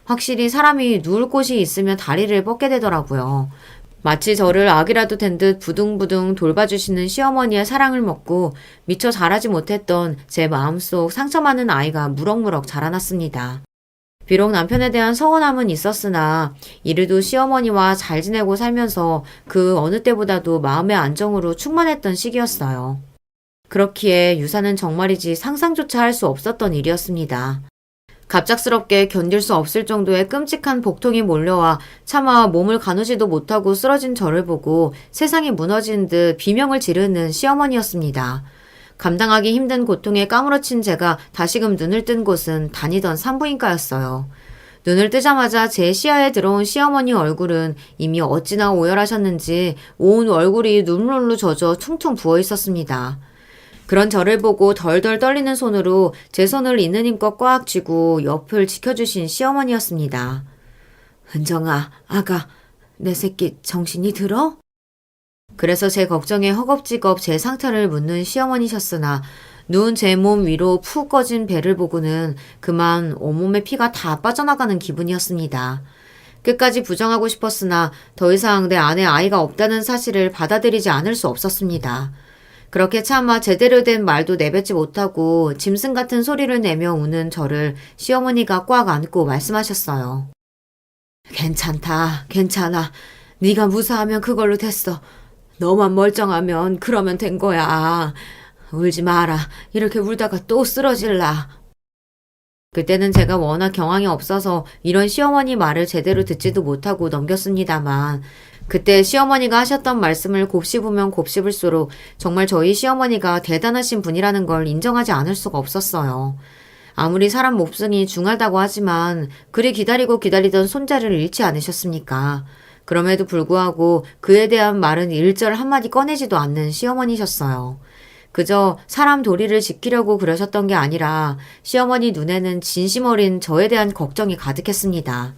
확실히 사람이 누울 곳이 있으면 다리를 뻗게 되더라고요. 마치 저를 아기라도 된 듯 부둥부둥 돌봐주시는 시어머니의 사랑을 먹고 미처 자라지 못했던 제 마음속 상처 많은 아이가 무럭무럭 자라났습니다. 비록 남편에 대한 서운함은 있었으나 이르도 시어머니와 잘 지내고 살면서 그 어느 때보다도 마음의 안정으로 충만했던 시기였어요. 그렇기에 유산은 정말이지 상상조차 할 수 없었던 일이었습니다. 갑작스럽게 견딜 수 없을 정도의 끔찍한 복통이 몰려와 차마 몸을 가누지도 못하고 쓰러진 저를 보고 세상이 무너진 듯 비명을 지르는 시어머니였습니다. 감당하기 힘든 고통에 까무러친 제가 다시금 눈을 뜬 곳은 다니던 산부인과였어요. 눈을 뜨자마자 제 시야에 들어온 시어머니 얼굴은 이미 어찌나 오열하셨는지 온 얼굴이 눈물로 젖어 퉁퉁 부어 있었습니다. 그런 저를 보고 덜덜 떨리는 손으로 제 손을 있는 힘껏 꽉 쥐고 옆을 지켜주신 시어머니였습니다. 은정아, 아가, 내 새끼 정신이 들어? 그래서 제 걱정에 허겁지겁 제 상태를 묻는 시어머니셨으나 누운 제 몸 위로 푹 꺼진 배를 보고는 그만 온몸에 피가 다 빠져나가는 기분이었습니다. 끝까지 부정하고 싶었으나 더 이상 내 안에 아이가 없다는 사실을 받아들이지 않을 수 없었습니다. 그렇게 차마 제대로 된 말도 내뱉지 못하고 짐승 같은 소리를 내며 우는 저를 시어머니가 꽉 안고 말씀하셨어요. 괜찮다, 괜찮아. 네가 무사하면 그걸로 됐어. 너만 멀쩡하면 그러면 된 거야. 울지 마라. 이렇게 울다가 또 쓰러질라. 그때는 제가 워낙 경황이 없어서 이런 시어머니 말을 제대로 듣지도 못하고 넘겼습니다만 그때 시어머니가 하셨던 말씀을 곱씹으면 곱씹을수록 정말 저희 시어머니가 대단하신 분이라는 걸 인정하지 않을 수가 없었어요. 아무리 사람 몹쓸이 중하다고 하지만 그리 기다리고 기다리던 손자를 잃지 않으셨습니까? 그럼에도 불구하고 그에 대한 말은 일절 한마디 꺼내지도 않는 시어머니셨어요. 그저 사람 도리를 지키려고 그러셨던 게 아니라 시어머니 눈에는 진심 어린 저에 대한 걱정이 가득했습니다.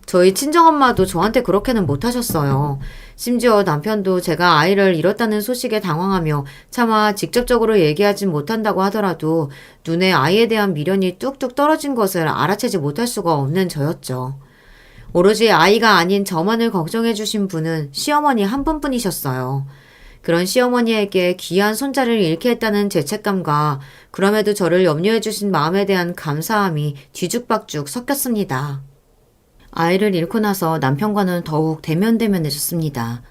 저희 친정엄마도 저한테 그렇게는 못하셨어요. 심지어 남편도 제가 아이를 잃었다는 소식에 당황하며 차마 직접적으로 얘기하진 못한다고 하더라도 눈에 아이에 대한 미련이 뚝뚝 떨어진 것을 알아채지 못할 수가 없는 저였죠. 오로지 아이가 아닌 저만을 걱정해 주신 분은 시어머니 한 분뿐이셨어요. 그런 시어머니에게 귀한 손자를 잃게 했다는 죄책감과 그럼에도 저를 염려해 주신 마음에 대한 감사함이 뒤죽박죽 섞였습니다. 아이를 잃고 나서 남편과는 더욱 대면대면해졌습니다.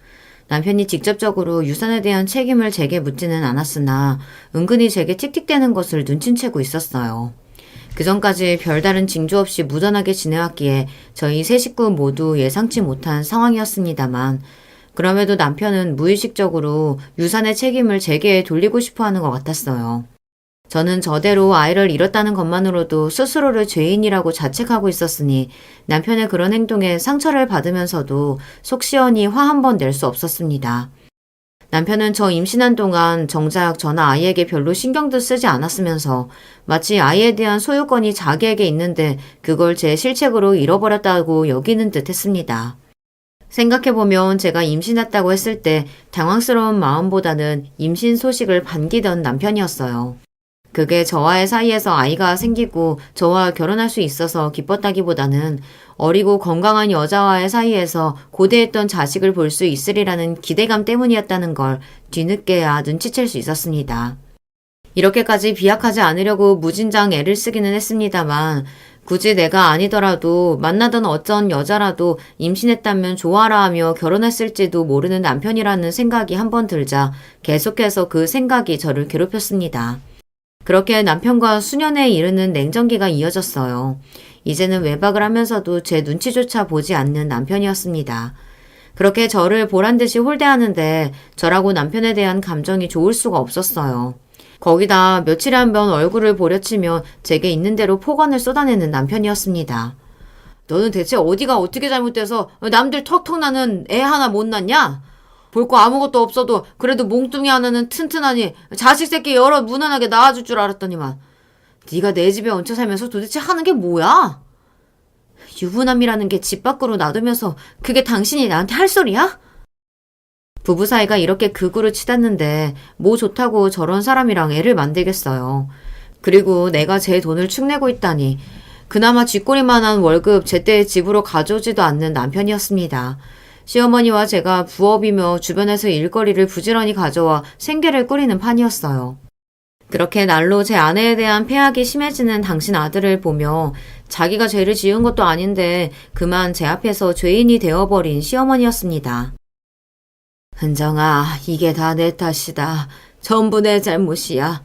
남편이 직접적으로 유산에 대한 책임을 제게 묻지는 않았으나 은근히 제게 틱틱대는 것을 눈치채고 있었어요. 그전까지 별다른 징조 없이 무던하게 지내왔기에 저희 세 식구 모두 예상치 못한 상황이었습니다만 그럼에도 남편은 무의식적으로 유산의 책임을 제게 돌리고 싶어 하는 것 같았어요. 저는 저대로 아이를 잃었다는 것만으로도 스스로를 죄인이라고 자책하고 있었으니 남편의 그런 행동에 상처를 받으면서도 속 시원히 화 한 번 낼 수 없었습니다. 남편은 저 임신한 동안 정작 저나 아이에게 별로 신경도 쓰지 않았으면서 마치 아이에 대한 소유권이 자기에게 있는데 그걸 제 실책으로 잃어버렸다고 여기는 듯 했습니다. 생각해보면 제가 임신했다고 했을 때 당황스러운 마음보다는 임신 소식을 반기던 남편이었어요. 그게 저와의 사이에서 아이가 생기고 저와 결혼할 수 있어서 기뻤다기보다는 어리고 건강한 여자와의 사이에서 고대했던 자식을 볼 수 있으리라는 기대감 때문이었다는 걸 뒤늦게야 눈치챌 수 있었습니다. 이렇게까지 비약하지 않으려고 무진장 애를 쓰기는 했습니다만 굳이 내가 아니더라도 만나던 어떤 여자라도 임신했다면 좋아라 하며 결혼했을지도 모르는 남편이라는 생각이 한번 들자 계속해서 그 생각이 저를 괴롭혔습니다. 그렇게 남편과 수년에 이르는 냉정기가 이어졌어요. 이제는 외박을 하면서도 제 눈치조차 보지 않는 남편이었습니다. 그렇게 저를 보란듯이 홀대하는데 저라고 남편에 대한 감정이 좋을 수가 없었어요. 거기다 며칠에 한 번 얼굴을 보려치며 제게 있는 대로 폭언을 쏟아내는 남편이었습니다. 너는 대체 어디가 어떻게 잘못돼서 남들 턱턱 나는 애 하나 못 낳냐? 볼 거 아무것도 없어도 그래도 몽뚱이 하나는 튼튼하니 자식 새끼 여러 무난하게 낳아줄 줄 알았더니만 네가 내 집에 얹혀 살면서 도대체 하는 게 뭐야? 유부남이라는 게 집 밖으로 놔두면서 그게 당신이 나한테 할 소리야? 부부 사이가 이렇게 극으로 치닫는데 뭐 좋다고 저런 사람이랑 애를 만들겠어요. 그리고 내가 제 돈을 축내고 있다니 그나마 쥐꼬리만한 월급 제때 집으로 가져오지도 않는 남편이었습니다. 시어머니와 제가 부업이며 주변에서 일거리를 부지런히 가져와 생계를 꾸리는 판이었어요. 그렇게 날로 제 아내에 대한 폐악이 심해지는 당신 아들을 보며 자기가 죄를 지은 것도 아닌데 그만 제 앞에서 죄인이 되어버린 시어머니였습니다. 은정아, 이게 다 내 탓이다. 전부 내 잘못이야.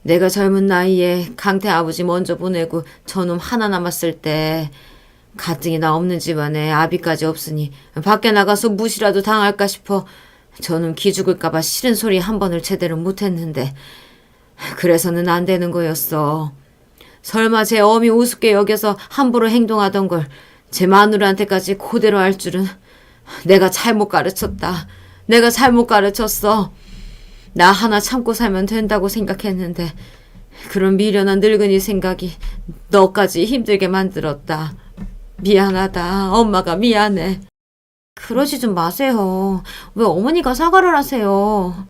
내가 젊은 나이에 강태 아버지 먼저 보내고 저놈 하나 남았을 때 가뜩이나 없는 집안에 아비까지 없으니 밖에 나가서 무시라도 당할까 싶어 저놈 기죽을까봐 싫은 소리 한 번을 제대로 못했는데 그래서는 안 되는 거였어. 설마 제 어미 우습게 여겨서 함부로 행동하던 걸 제 마누라한테까지 그대로 할 줄은. 내가 잘못 가르쳤다. 내가 잘못 가르쳤어. 나 하나 참고 살면 된다고 생각했는데 그런 미련한 늙은이 생각이 너까지 힘들게 만들었다. 미안하다. 엄마가 미안해. 그러지 좀 마세요. 왜 어머니가 사과를 하세요?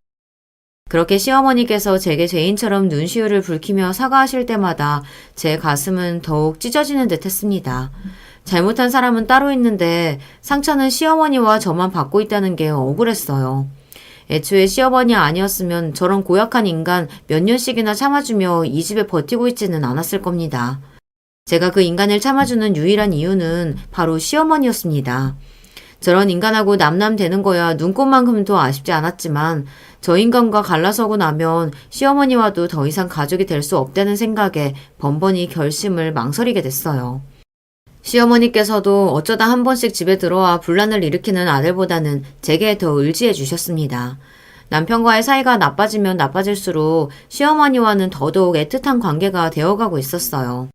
그렇게 시어머니께서 제게 죄인처럼 눈시울을 붉히며 사과하실 때마다 제 가슴은 더욱 찢어지는 듯 했습니다. 잘못한 사람은 따로 있는데 상처는 시어머니와 저만 받고 있다는 게 억울했어요. 애초에 시어머니 아니었으면 저런 고약한 인간 몇 년씩이나 참아주며 이 집에 버티고 있지는 않았을 겁니다. 제가 그 인간을 참아주는 유일한 이유는 바로 시어머니였습니다. 저런 인간하고 남남되는 거야 눈꽃만큼도 아쉽지 않았지만 저 인간과 갈라서고 나면 시어머니와도 더 이상 가족이 될 수 없다는 생각에 번번이 결심을 망설이게 됐어요. 시어머니께서도 어쩌다 한 번씩 집에 들어와 분란을 일으키는 아들보다는 제게 더 의지해 주셨습니다. 남편과의 사이가 나빠지면 나빠질수록 시어머니와는 더더욱 애틋한 관계가 되어가고 있었어요.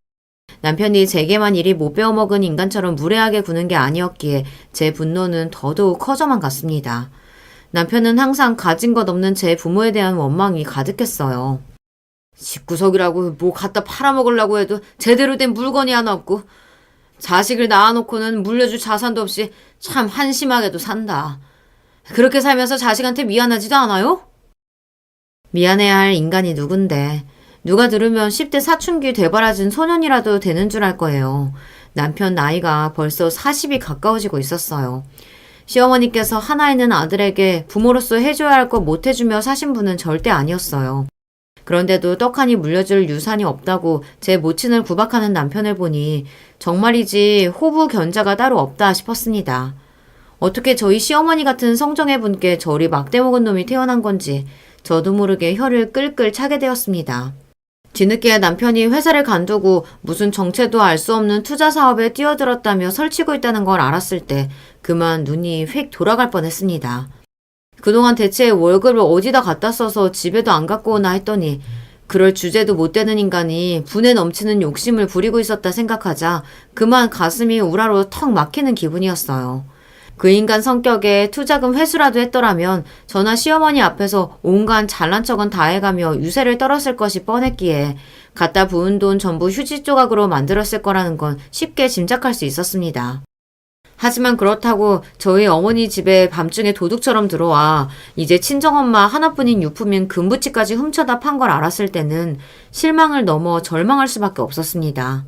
남편이 제게만 이리 못 배워먹은 인간처럼 무례하게 구는 게 아니었기에 제 분노는 더더욱 커져만 갔습니다. 남편은 항상 가진 것 없는 제 부모에 대한 원망이 가득했어요. 집구석이라고 뭐 갖다 팔아먹으려고 해도 제대로 된 물건이 하나 없고 자식을 낳아놓고는 물려줄 자산도 없이 참 한심하게도 산다. 그렇게 살면서 자식한테 미안하지도 않아요? 미안해야 할 인간이 누군데 누가 들으면 10대 사춘기 되바라진 소년이라도 되는 줄 알 거예요. 남편 나이가 벌써 40이 가까워지고 있었어요. 시어머니께서 하나 있는 아들에게 부모로서 해줘야 할 거 못해주며 사신 분은 절대 아니었어요. 그런데도 떡하니 물려줄 유산이 없다고 제 모친을 구박하는 남편을 보니 정말이지 호부 견자가 따로 없다 싶었습니다. 어떻게 저희 시어머니 같은 성정의 분께 저리 막대먹은 놈이 태어난 건지 저도 모르게 혀를 끌끌 차게 되었습니다. 뒤늦게 남편이 회사를 간두고 무슨 정체도 알 수 없는 투자 사업에 뛰어들었다며 설치고 있다는 걸 알았을 때 그만 눈이 휙 돌아갈 뻔했습니다. 그동안 대체 월급을 어디다 갖다 써서 집에도 안 갖고 오나 했더니 그럴 주제도 못 되는 인간이 분에 넘치는 욕심을 부리고 있었다 생각하자 그만 가슴이 우라로 턱 막히는 기분이었어요. 그 인간 성격에 투자금 회수라도 했더라면 저나 시어머니 앞에서 온갖 잘난 척은 다 해가며 유세를 떨었을 것이 뻔했기에 갖다 부은 돈 전부 휴지 조각으로 만들었을 거라는 건 쉽게 짐작할 수 있었습니다. 하지만 그렇다고 저희 어머니 집에 밤중에 도둑처럼 들어와 이제 친정엄마 하나뿐인 유품인 금부치까지 훔쳐다 판 걸 알았을 때는 실망을 넘어 절망할 수밖에 없었습니다.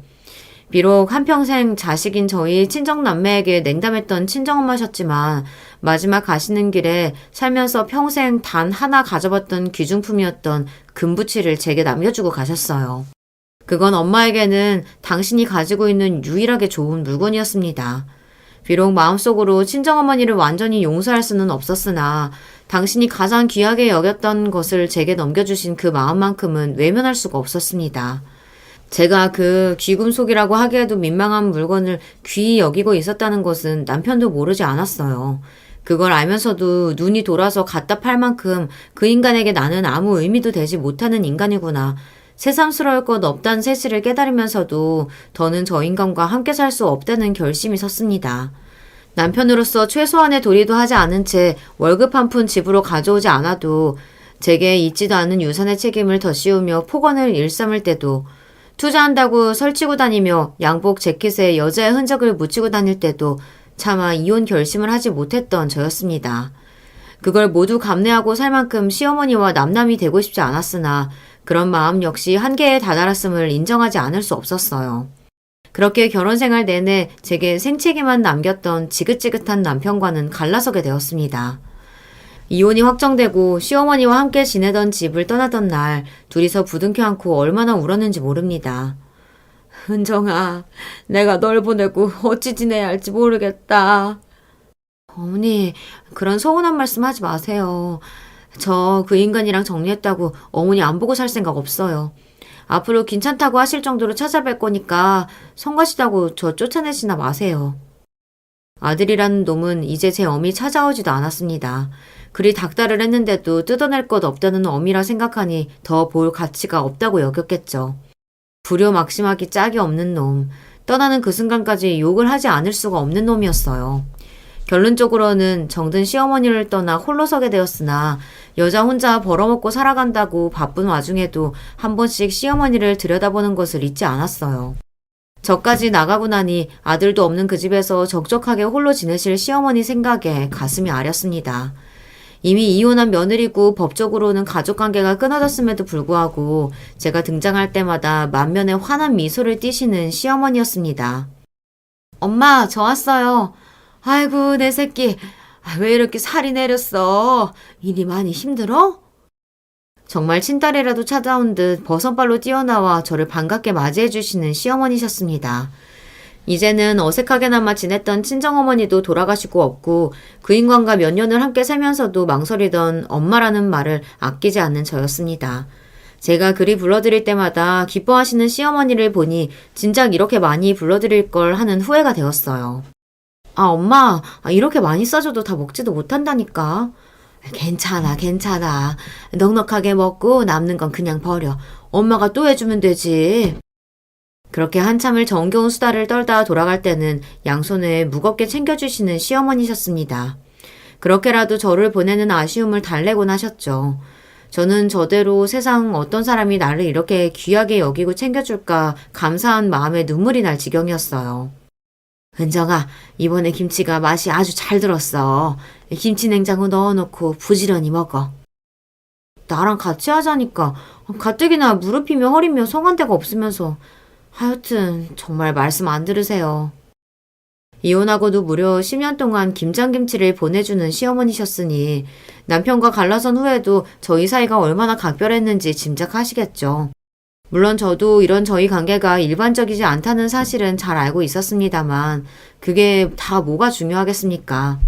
비록 한평생 자식인 저희 친정남매에게 냉담했던 친정엄마셨지만 마지막 가시는 길에 살면서 평생 단 하나 가져봤던 귀중품이었던 금부치를 제게 남겨주고 가셨어요. 그건 엄마에게는 당신이 가지고 있는 유일하게 좋은 물건이었습니다. 비록 마음속으로 친정어머니를 완전히 용서할 수는 없었으나 당신이 가장 귀하게 여겼던 것을 제게 넘겨주신 그 마음만큼은 외면할 수가 없었습니다. 제가 그 귀금속이라고 하기에도 민망한 물건을 귀히 여기고 있었다는 것은 남편도 모르지 않았어요. 그걸 알면서도 눈이 돌아서 갖다 팔 만큼 그 인간에게 나는 아무 의미도 되지 못하는 인간이구나. 새삼스러울 것 없다는 사실을 깨달으면서도 더는 저 인간과 함께 살 수 없다는 결심이 섰습니다. 남편으로서 최소한의 도리도 하지 않은 채 월급 한 푼 집으로 가져오지 않아도 제게 있지도 않은 유산의 책임을 덧씌우며 폭언을 일삼을 때도 투자한다고 설치고 다니며 양복 재킷에 여자의 흔적을 묻히고 다닐 때도 차마 이혼 결심을 하지 못했던 저였습니다. 그걸 모두 감내하고 살 만큼 시어머니와 남남이 되고 싶지 않았으나 그런 마음 역시 한계에 다다랐음을 인정하지 않을 수 없었어요. 그렇게 결혼 생활 내내 제게 생채기만 남겼던 지긋지긋한 남편과는 갈라서게 되었습니다. 이혼이 확정되고 시어머니와 함께 지내던 집을 떠나던 날 둘이서 부둥켜 안고 얼마나 울었는지 모릅니다. 은정아, 내가 널 보내고 어찌 지내야 할지 모르겠다. 어머니, 그런 서운한 말씀 하지 마세요. 저 그 인간이랑 정리했다고 어머니 안 보고 살 생각 없어요. 앞으로 괜찮다고 하실 정도로 찾아뵐 거니까 성가시다고 저 쫓아내시나 마세요. 아들이라는 놈은 이제 제 어미 찾아오지도 않았습니다. 그리 닥달을 했는데도 뜯어낼 것 없다는 어미라 생각하니 더 볼 가치가 없다고 여겼겠죠. 불효막심하기 짝이 없는 놈, 떠나는 그 순간까지 욕을 하지 않을 수가 없는 놈이었어요. 결론적으로는 정든 시어머니를 떠나 홀로 서게 되었으나 여자 혼자 벌어먹고 살아간다고 바쁜 와중에도 한 번씩 시어머니를 들여다보는 것을 잊지 않았어요. 저까지 나가고 나니 아들도 없는 그 집에서 적적하게 홀로 지내실 시어머니 생각에 가슴이 아렸습니다. 이미 이혼한 며느리고 법적으로는 가족관계가 끊어졌음에도 불구하고 제가 등장할 때마다 만면에 환한 미소를 띠시는 시어머니였습니다. 엄마, 저 왔어요. 아이고, 내 새끼. 왜 이렇게 살이 내렸어? 일이 많이 힘들어? 정말 친딸이라도 찾아온 듯 버선발로 뛰어나와 저를 반갑게 맞이해 주시는 시어머니셨습니다. 이제는 어색하게나마 지냈던 친정어머니도 돌아가시고 없고 그 인간과 몇 년을 함께 살면서도 망설이던 엄마라는 말을 아끼지 않는 저였습니다. 제가 그리 불러드릴 때마다 기뻐하시는 시어머니를 보니 진작 이렇게 많이 불러드릴 걸 하는 후회가 되었어요. 아, 엄마, 이렇게 많이 싸줘도 다 먹지도 못한다니까. 괜찮아, 괜찮아. 넉넉하게 먹고 남는 건 그냥 버려. 엄마가 또 해주면 되지. 그렇게 한참을 정겨운 수다를 떨다 돌아갈 때는 양손에 무겁게 챙겨주시는 시어머니셨습니다. 그렇게라도 저를 보내는 아쉬움을 달래곤 하셨죠. 저는 저대로 세상 어떤 사람이 나를 이렇게 귀하게 여기고 챙겨줄까 감사한 마음에 눈물이 날 지경이었어요. 은정아, 이번에 김치가 맛이 아주 잘 들었어. 김치 냉장고 넣어놓고 부지런히 먹어. 나랑 같이 하자니까 가뜩이나 무릎이며 허리며 성한 데가 없으면서 하여튼 정말 말씀 안 들으세요. 이혼하고도 무려 10년 동안 김장김치를 보내주는 시어머니셨으니 남편과 갈라선 후에도 저희 사이가 얼마나 각별했는지 짐작하시겠죠. 물론 저도 이런 저희 관계가 일반적이지 않다는 사실은 잘 알고 있었습니다만 그게 다 뭐가 중요하겠습니까?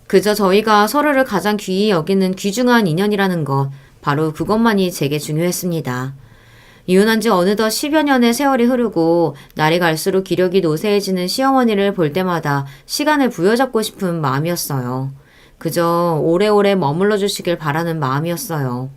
그저 저희가 서로를 가장 귀히 여기는 귀중한 인연이라는 것, 바로 그것만이 제게 중요했습니다. 이혼한 지 어느덧 10여 년의 세월이 흐르고 날이 갈수록 기력이 노쇠해지는 시어머니를 볼 때마다 시간을 부여잡고 싶은 마음이었어요. 그저 오래오래 머물러 주시길 바라는 마음이었어요.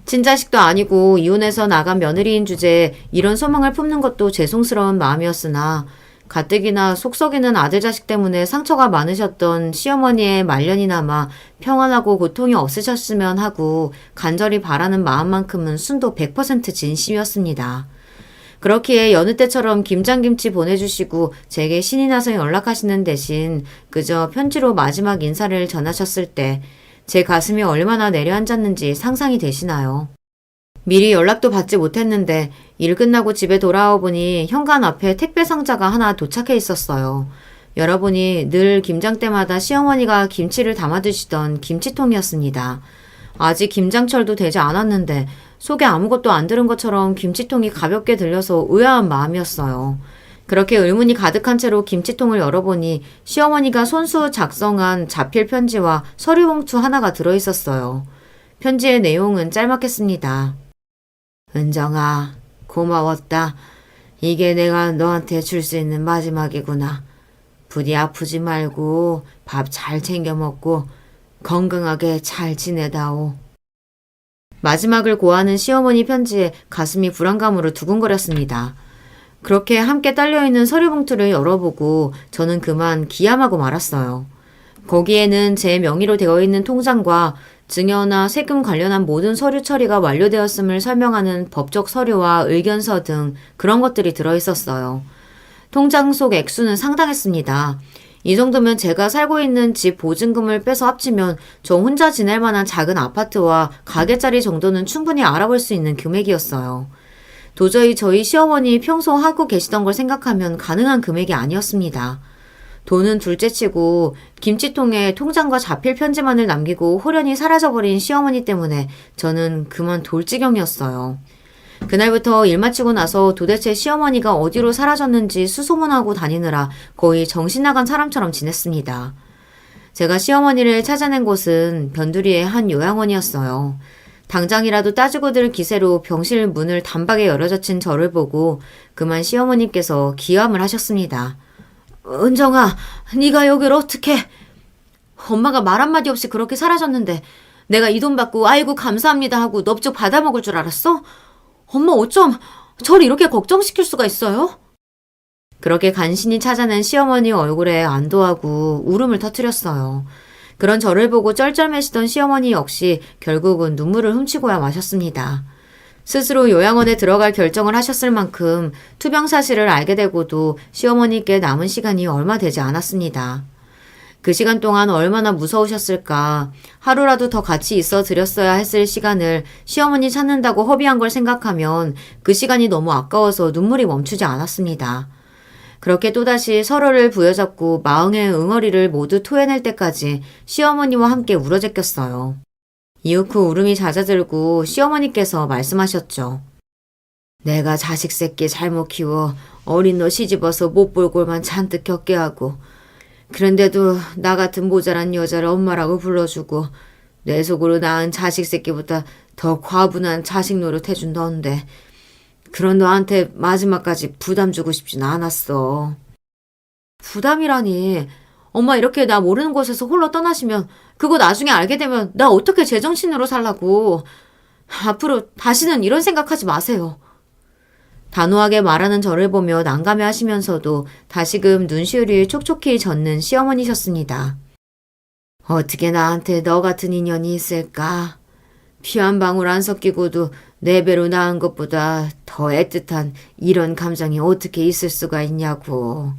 친자식도 아니고 이혼해서 나간 며느리인 주제에 이런 소망을 품는 것도 죄송스러운 마음이었으나 가뜩이나 속 썩이는 아들 자식 때문에 상처가 많으셨던 시어머니의 말년이나마 평안하고 고통이 없으셨으면 하고 간절히 바라는 마음만큼은 순도 100% 진심이었습니다. 그렇기에 여느 때처럼 김장김치 보내주시고 제게 신이 나서 연락하시는 대신 그저 편지로 마지막 인사를 전하셨을 때 제 가슴이 얼마나 내려앉았는지 상상이 되시나요? 미리 연락도 받지 못했는데 일 끝나고 집에 돌아와 보니 현관 앞에 택배 상자가 하나 도착해 있었어요. 열어보니 늘 김장 때마다 시어머니가 김치를 담아 드시던 김치통이었습니다. 아직 김장철도 되지 않았는데 속에 아무것도 안 들은 것처럼 김치통이 가볍게 들려서 의아한 마음이었어요. 그렇게 의문이 가득한 채로 김치통을 열어보니 시어머니가 손수 작성한 자필 편지와 서류 봉투 하나가 들어있었어요. 편지의 내용은 짤막했습니다. 은정아, 고마웠다. 이게 내가 너한테 줄 수 있는 마지막이구나. 부디 아프지 말고 밥 잘 챙겨 먹고 건강하게 잘 지내다오. 마지막을 고하는 시어머니 편지에 가슴이 불안감으로 두근거렸습니다. 그렇게 함께 딸려있는 서류 봉투를 열어보고 저는 그만 기함하고 말았어요. 거기에는 제 명의로 되어 있는 통장과 증여나 세금 관련한 모든 서류 처리가 완료되었음을 설명하는 법적 서류와 의견서 등 그런 것들이 들어있었어요. 통장 속 액수는 상당했습니다. 이 정도면 제가 살고 있는 집 보증금을 빼서 합치면 저 혼자 지낼 만한 작은 아파트와 가게짜리 정도는 충분히 알아볼 수 있는 금액이었어요. 도저히 저희 시어머니 평소 하고 계시던 걸 생각하면 가능한 금액이 아니었습니다. 돈은 둘째치고 김치통에 통장과 자필 편지만을 남기고 호련히 사라져버린 시어머니 때문에 저는 그만 돌지경이었어요. 그날부터 일 마치고 나서 도대체 시어머니가 어디로 사라졌는지 수소문하고 다니느라 거의 정신 나간 사람처럼 지냈습니다. 제가 시어머니를 찾아낸 곳은 변두리의 한 요양원이었어요. 당장이라도 따지고 들 기세로 병실 문을 단박에 열어젖힌 저를 보고 그만 시어머니께서 기함을 하셨습니다. 은정아, 네가 여길 어떻게? 엄마가 말 한마디 없이 그렇게 사라졌는데 내가 이 돈 받고 아이고 감사합니다 하고 넙죽 받아먹을 줄 알았어? 엄마 어쩜 저를 이렇게 걱정시킬 수가 있어요? 그렇게 간신히 찾아낸 시어머니 얼굴에 안도하고 울음을 터뜨렸어요. 그런 저를 보고 쩔쩔매시던 시어머니 역시 결국은 눈물을 훔치고야 마셨습니다. 스스로 요양원에 들어갈 결정을 하셨을 만큼 투병 사실을 알게 되고도 시어머니께 남은 시간이 얼마 되지 않았습니다. 그 시간 동안 얼마나 무서우셨을까. 하루라도 더 같이 있어 드렸어야 했을 시간을 시어머니 찾는다고 허비한 걸 생각하면 그 시간이 너무 아까워서 눈물이 멈추지 않았습니다. 그렇게 또다시 서로를 부여잡고 마음의 응어리를 모두 토해낼 때까지 시어머니와 함께 울어제꼈어요. 이윽 후 울음이 잦아들고 시어머니께서 말씀하셨죠. 내가 자식 새끼 잘못 키워 어린 너 시집와서 못 볼 골만 잔뜩 겪게 하고 그런데도 나 같은 모자란 여자를 엄마라고 불러주고 내 속으로 낳은 자식 새끼보다 더 과분한 자식 노릇 해준 너인데 그런 너한테 마지막까지 부담 주고 싶진 않았어. 부담이라니 엄마 이렇게 나 모르는 곳에서 홀로 떠나시면 그거 나중에 알게 되면 나 어떻게 제정신으로 살라고. 앞으로 다시는 이런 생각하지 마세요. 단호하게 말하는 저를 보며 난감해 하시면서도 다시금 눈시울이 촉촉히 젖는 시어머니셨습니다. 어떻게 나한테 너 같은 인연이 있을까? 피 한 방울 안 섞이고도 네 배로 낳은 것보다 더 애틋한 이런 감정이 어떻게 있을 수가 있냐고.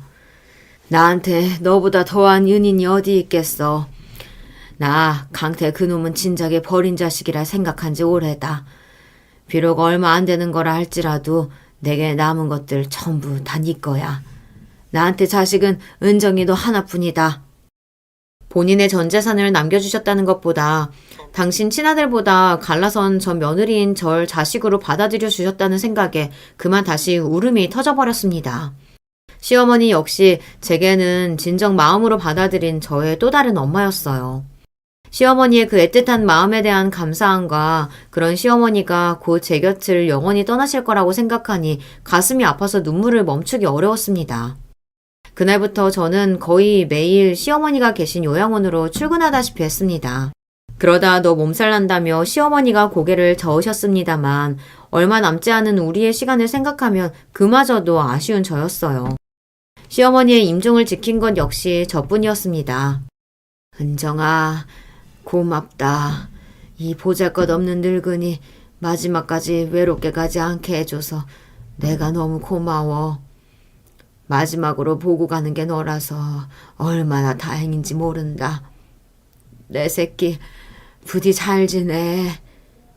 나한테 너보다 더한 은인이 어디 있겠어. 나 강태 그놈은 진작에 버린 자식이라 생각한 지 오래다. 비록 얼마 안 되는 거라 할지라도 내게 남은 것들 전부 다 네 거야. 나한테 자식은 은정이 너 하나뿐이다. 본인의 전 재산을 남겨주셨다는 것보다 당신 친아들보다 갈라선 전 며느리인 절 자식으로 받아들여 주셨다는 생각에 그만 다시 울음이 터져버렸습니다. 시어머니 역시 제게는 진정 마음으로 받아들인 저의 또 다른 엄마였어요. 시어머니의 그 애틋한 마음에 대한 감사함과 그런 시어머니가 곧 제 곁을 영원히 떠나실 거라고 생각하니 가슴이 아파서 눈물을 멈추기 어려웠습니다. 그날부터 저는 거의 매일 시어머니가 계신 요양원으로 출근하다시피 했습니다. 그러다 너 몸살 난다며 시어머니가 고개를 저으셨습니다만 얼마 남지 않은 우리의 시간을 생각하면 그마저도 아쉬운 저였어요. 시어머니의 임종을 지킨 것 역시 저뿐이었습니다. 은정아, 고맙다. 이 보잘것없는 늙은이 마지막까지 외롭게 가지 않게 해줘서 내가 너무 고마워. 마지막으로 보고 가는 게 너라서 얼마나 다행인지 모른다. 내 새끼 부디 잘 지내.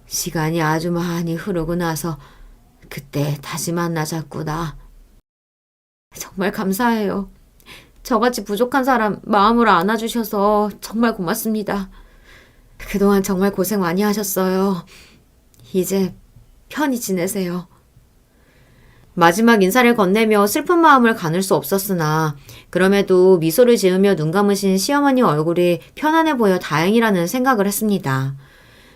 시간이 아주 많이 흐르고 나서 그때 다시 만나자꾸나. 정말 감사해요. 저같이 부족한 사람 마음으로 안아주셔서 정말 고맙습니다. 그동안 정말 고생 많이 하셨어요. 이제 편히 지내세요. 마지막 인사를 건네며 슬픈 마음을 가눌 수 없었으나 그럼에도 미소를 지으며 눈 감으신 시어머니 얼굴이 편안해 보여 다행이라는 생각을 했습니다.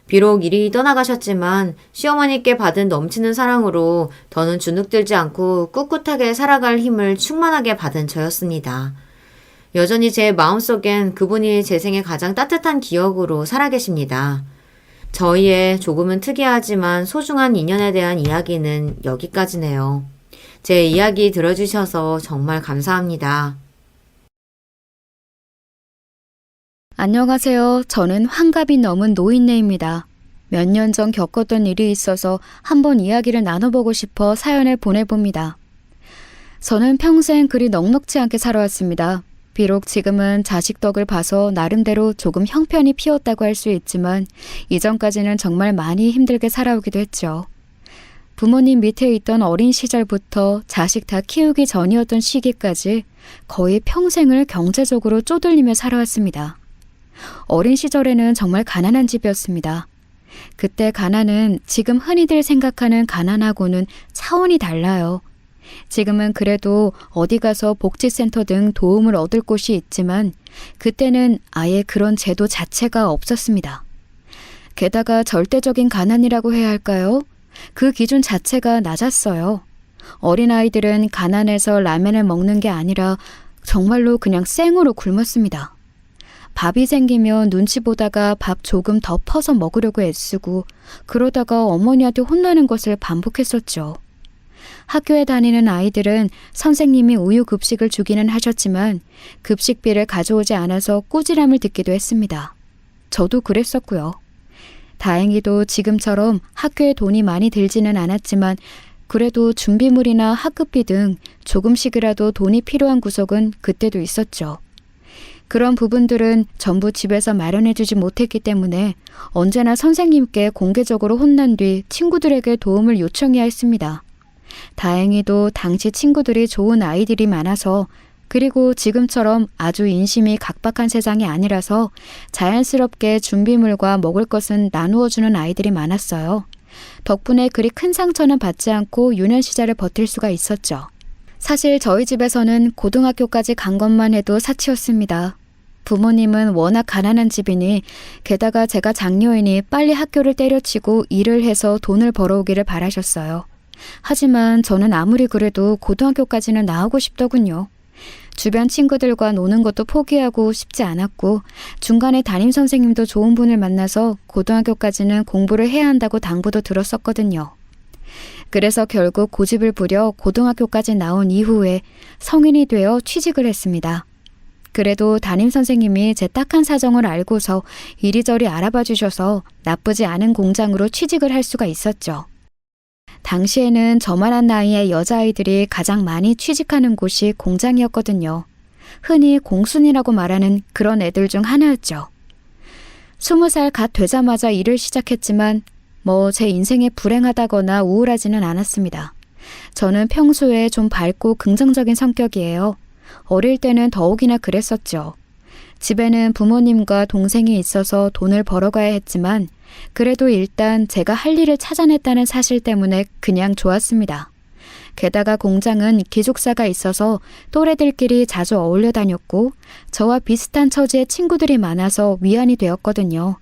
비록 이리 떠나가셨지만 시어머니께 받은 넘치는 사랑으로 더는 주눅들지 않고 꿋꿋하게 살아갈 힘을 충만하게 받은 저였습니다. 여전히 제 마음속엔 그분이 제 생의 가장 따뜻한 기억으로 살아계십니다. 저희의 조금은 특이하지만 소중한 인연에 대한 이야기는 여기까지네요. 제 이야기 들어주셔서 정말 감사합니다. 안녕하세요. 저는 환갑이 넘은 노인네입니다. 몇 년 전 겪었던 일이 있어서 한번 이야기를 나눠보고 싶어 사연을 보내봅니다. 저는 평생 그리 넉넉지 않게 살아왔습니다. 비록 지금은 자식 덕을 봐서 나름대로 조금 형편이 피었다고 할 수 있지만 이전까지는 정말 많이 힘들게 살아오기도 했죠. 부모님 밑에 있던 어린 시절부터 자식 다 키우기 전이었던 시기까지 거의 평생을 경제적으로 쪼들리며 살아왔습니다. 어린 시절에는 정말 가난한 집이었습니다. 그때 가난은 지금 흔히들 생각하는 가난하고는 차원이 달라요. 지금은 그래도 어디 가서 복지센터 등 도움을 얻을 곳이 있지만 그때는 아예 그런 제도 자체가 없었습니다. 게다가 절대적인 가난이라고 해야 할까요? 그 기준 자체가 낮았어요. 어린아이들은 가난해서 라면을 먹는 게 아니라 정말로 그냥 생으로 굶었습니다. 밥이 생기면 눈치 보다가 밥 조금 더 퍼서 먹으려고 애쓰고 그러다가 어머니한테 혼나는 것을 반복했었죠. 학교에 다니는 아이들은 선생님이 우유 급식을 주기는 하셨지만 급식비를 가져오지 않아서 꾸지람을 듣기도 했습니다. 저도 그랬었고요. 다행히도 지금처럼 학교에 돈이 많이 들지는 않았지만 그래도 준비물이나 학급비 등 조금씩이라도 돈이 필요한 구석은 그때도 있었죠. 그런 부분들은 전부 집에서 마련해주지 못했기 때문에 언제나 선생님께 공개적으로 혼난 뒤 친구들에게 도움을 요청해야 했습니다. 다행히도 당시 친구들이 좋은 아이들이 많아서 그리고 지금처럼 아주 인심이 각박한 세상이 아니라서 자연스럽게 준비물과 먹을 것은 나누어주는 아이들이 많았어요. 덕분에 그리 큰 상처는 받지 않고 유년 시절을 버틸 수가 있었죠. 사실 저희 집에서는 고등학교까지 간 것만 해도 사치였습니다. 부모님은 워낙 가난한 집이니 게다가 제가 장녀이니 빨리 학교를 때려치고 일을 해서 돈을 벌어오기를 바라셨어요. 하지만 저는 아무리 그래도 고등학교까지는 나오고 싶더군요. 주변 친구들과 노는 것도 포기하고 싶지 않았고 중간에 담임 선생님도 좋은 분을 만나서 고등학교까지는 공부를 해야 한다고 당부도 들었었거든요. 그래서 결국 고집을 부려 고등학교까지 나온 이후에 성인이 되어 취직을 했습니다. 그래도 담임 선생님이 제 딱한 사정을 알고서 이리저리 알아봐 주셔서 나쁘지 않은 공장으로 취직을 할 수가 있었죠. 당시에는 저만한 나이의 여자아이들이 가장 많이 취직하는 곳이 공장이었거든요. 흔히 공순이라고 말하는 그런 애들 중 하나였죠. 20살 갓 되자마자 일을 시작했지만 제 인생에 불행하다거나 우울하지는 않았습니다. 저는 평소에 좀 밝고 긍정적인 성격이에요. 어릴 때는 더욱이나 그랬었죠. 집에는 부모님과 동생이 있어서 돈을 벌어가야 했지만 그래도 일단 제가 할 일을 찾아냈다는 사실 때문에 그냥 좋았습니다. 게다가 공장은 기숙사가 있어서 또래들끼리 자주 어울려 다녔고 저와 비슷한 처지의 친구들이 많아서 위안이 되었거든요.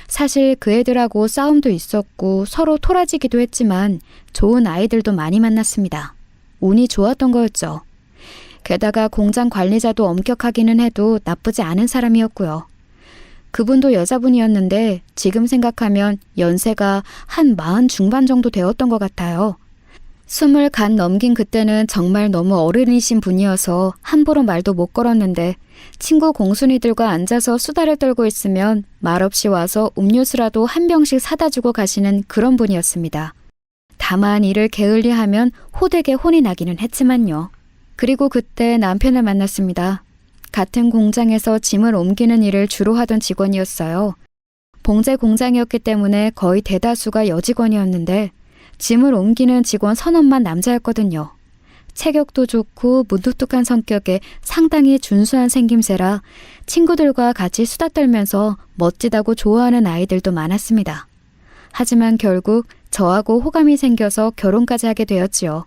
사실 그 애들하고 싸움도 있었고 서로 토라지기도 했지만 좋은 아이들도 많이 만났습니다. 운이 좋았던 거였죠. 게다가 공장 관리자도 엄격하기는 해도 나쁘지 않은 사람이었고요. 그분도 여자분이었는데 지금 생각하면 연세가 한 40 중반 정도 되었던 것 같아요. 20 간 넘긴 그때는 정말 너무 어른이신 분이어서 함부로 말도 못 걸었는데 친구 공순이들과 앉아서 수다를 떨고 있으면 말없이 와서 음료수라도 한 병씩 사다 주고 가시는 그런 분이었습니다. 다만 일을 게을리하면 호되게 혼이 나기는 했지만요. 그리고 그때 남편을 만났습니다. 같은 공장에서 짐을 옮기는 일을 주로 하던 직원이었어요. 봉제 공장이었기 때문에 거의 대다수가 여직원이었는데 짐을 옮기는 직원 선원만 남자였거든요. 체격도 좋고 무뚝뚝한 성격에 상당히 준수한 생김새라 친구들과 같이 수다 떨면서 멋지다고 좋아하는 아이들도 많았습니다. 하지만 결국 저하고 호감이 생겨서 결혼까지 하게 되었지요.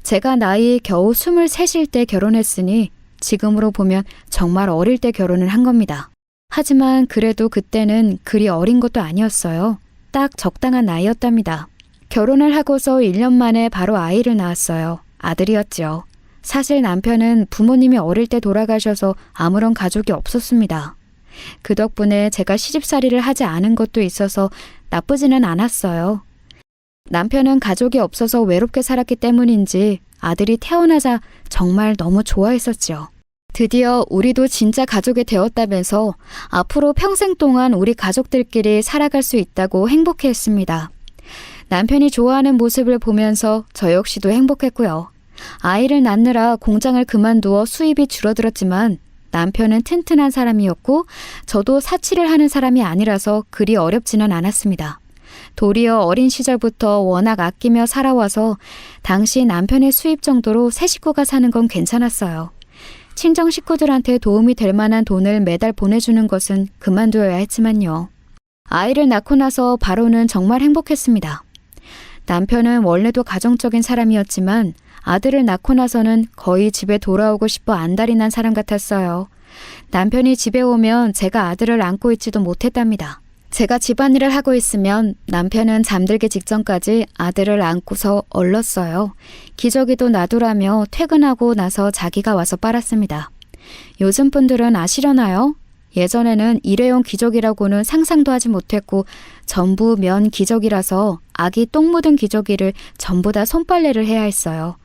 제가 나이 겨우 23일 때 결혼했으니 지금으로 보면 정말 어릴 때 결혼을 한 겁니다. 하지만 그래도 그때는 그리 어린 것도 아니었어요. 딱 적당한 나이였답니다. 결혼을 하고서 1년 만에 바로 아이를 낳았어요. 아들이었죠. 사실 남편은 부모님이 어릴 때 돌아가셔서 아무런 가족이 없었습니다. 그 덕분에 제가 시집살이를 하지 않은 것도 있어서 나쁘지는 않았어요. 남편은 가족이 없어서 외롭게 살았기 때문인지 아들이 태어나자 정말 너무 좋아했었죠. 드디어 우리도 진짜 가족이 되었다면서 앞으로 평생 동안 우리 가족들끼리 살아갈 수 있다고 행복해했습니다. 남편이 좋아하는 모습을 보면서 저 역시도 행복했고요. 아이를 낳느라 공장을 그만두어 수입이 줄어들었지만 남편은 튼튼한 사람이었고 저도 사치를 하는 사람이 아니라서 그리 어렵지는 않았습니다. 도리어 어린 시절부터 워낙 아끼며 살아와서 당시 남편의 수입 정도로 세 식구가 사는 건 괜찮았어요. 친정 식구들한테 도움이 될 만한 돈을 매달 보내주는 것은 그만두어야 했지만요. 아이를 낳고 나서 바로는 정말 행복했습니다. 남편은 원래도 가정적인 사람이었지만 아들을 낳고 나서는 거의 집에 돌아오고 싶어 안달이 난 사람 같았어요. 남편이 집에 오면 제가 아들을 안고 있지도 못했답니다. 제가 집안일을 하고 있으면 남편은 잠들기 직전까지 아들을 안고서 얼렀어요. 기저귀도 놔두라며 퇴근하고 나서 자기가 와서 빨았습니다. 요즘 분들은 아시려나요? 예전에는 일회용 기저귀라고는 상상도 하지 못했고 전부 면 기저귀라서 아기 똥 묻은 기저귀를 전부 다 손빨래를 해야 했어요.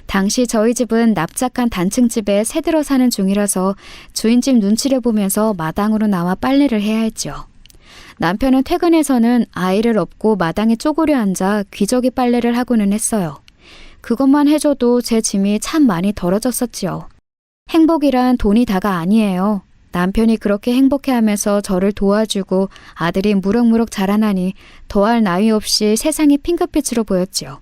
당시 저희 집은 납작한 단층집에 새들어 사는 중이라서 주인집 눈치를 보면서 마당으로 나와 빨래를 해야 했죠. 남편은 퇴근해서는 아이를 업고 마당에 쪼그려 앉아 기저귀 빨래를 하고는 했어요. 그것만 해줘도 제 짐이 참 많이 덜어졌었지요. 행복이란 돈이 다가 아니에요. 남편이 그렇게 행복해하면서 저를 도와주고 아들이 무럭무럭 자라나니 더할 나위 없이 세상이 핑크빛으로 보였지요.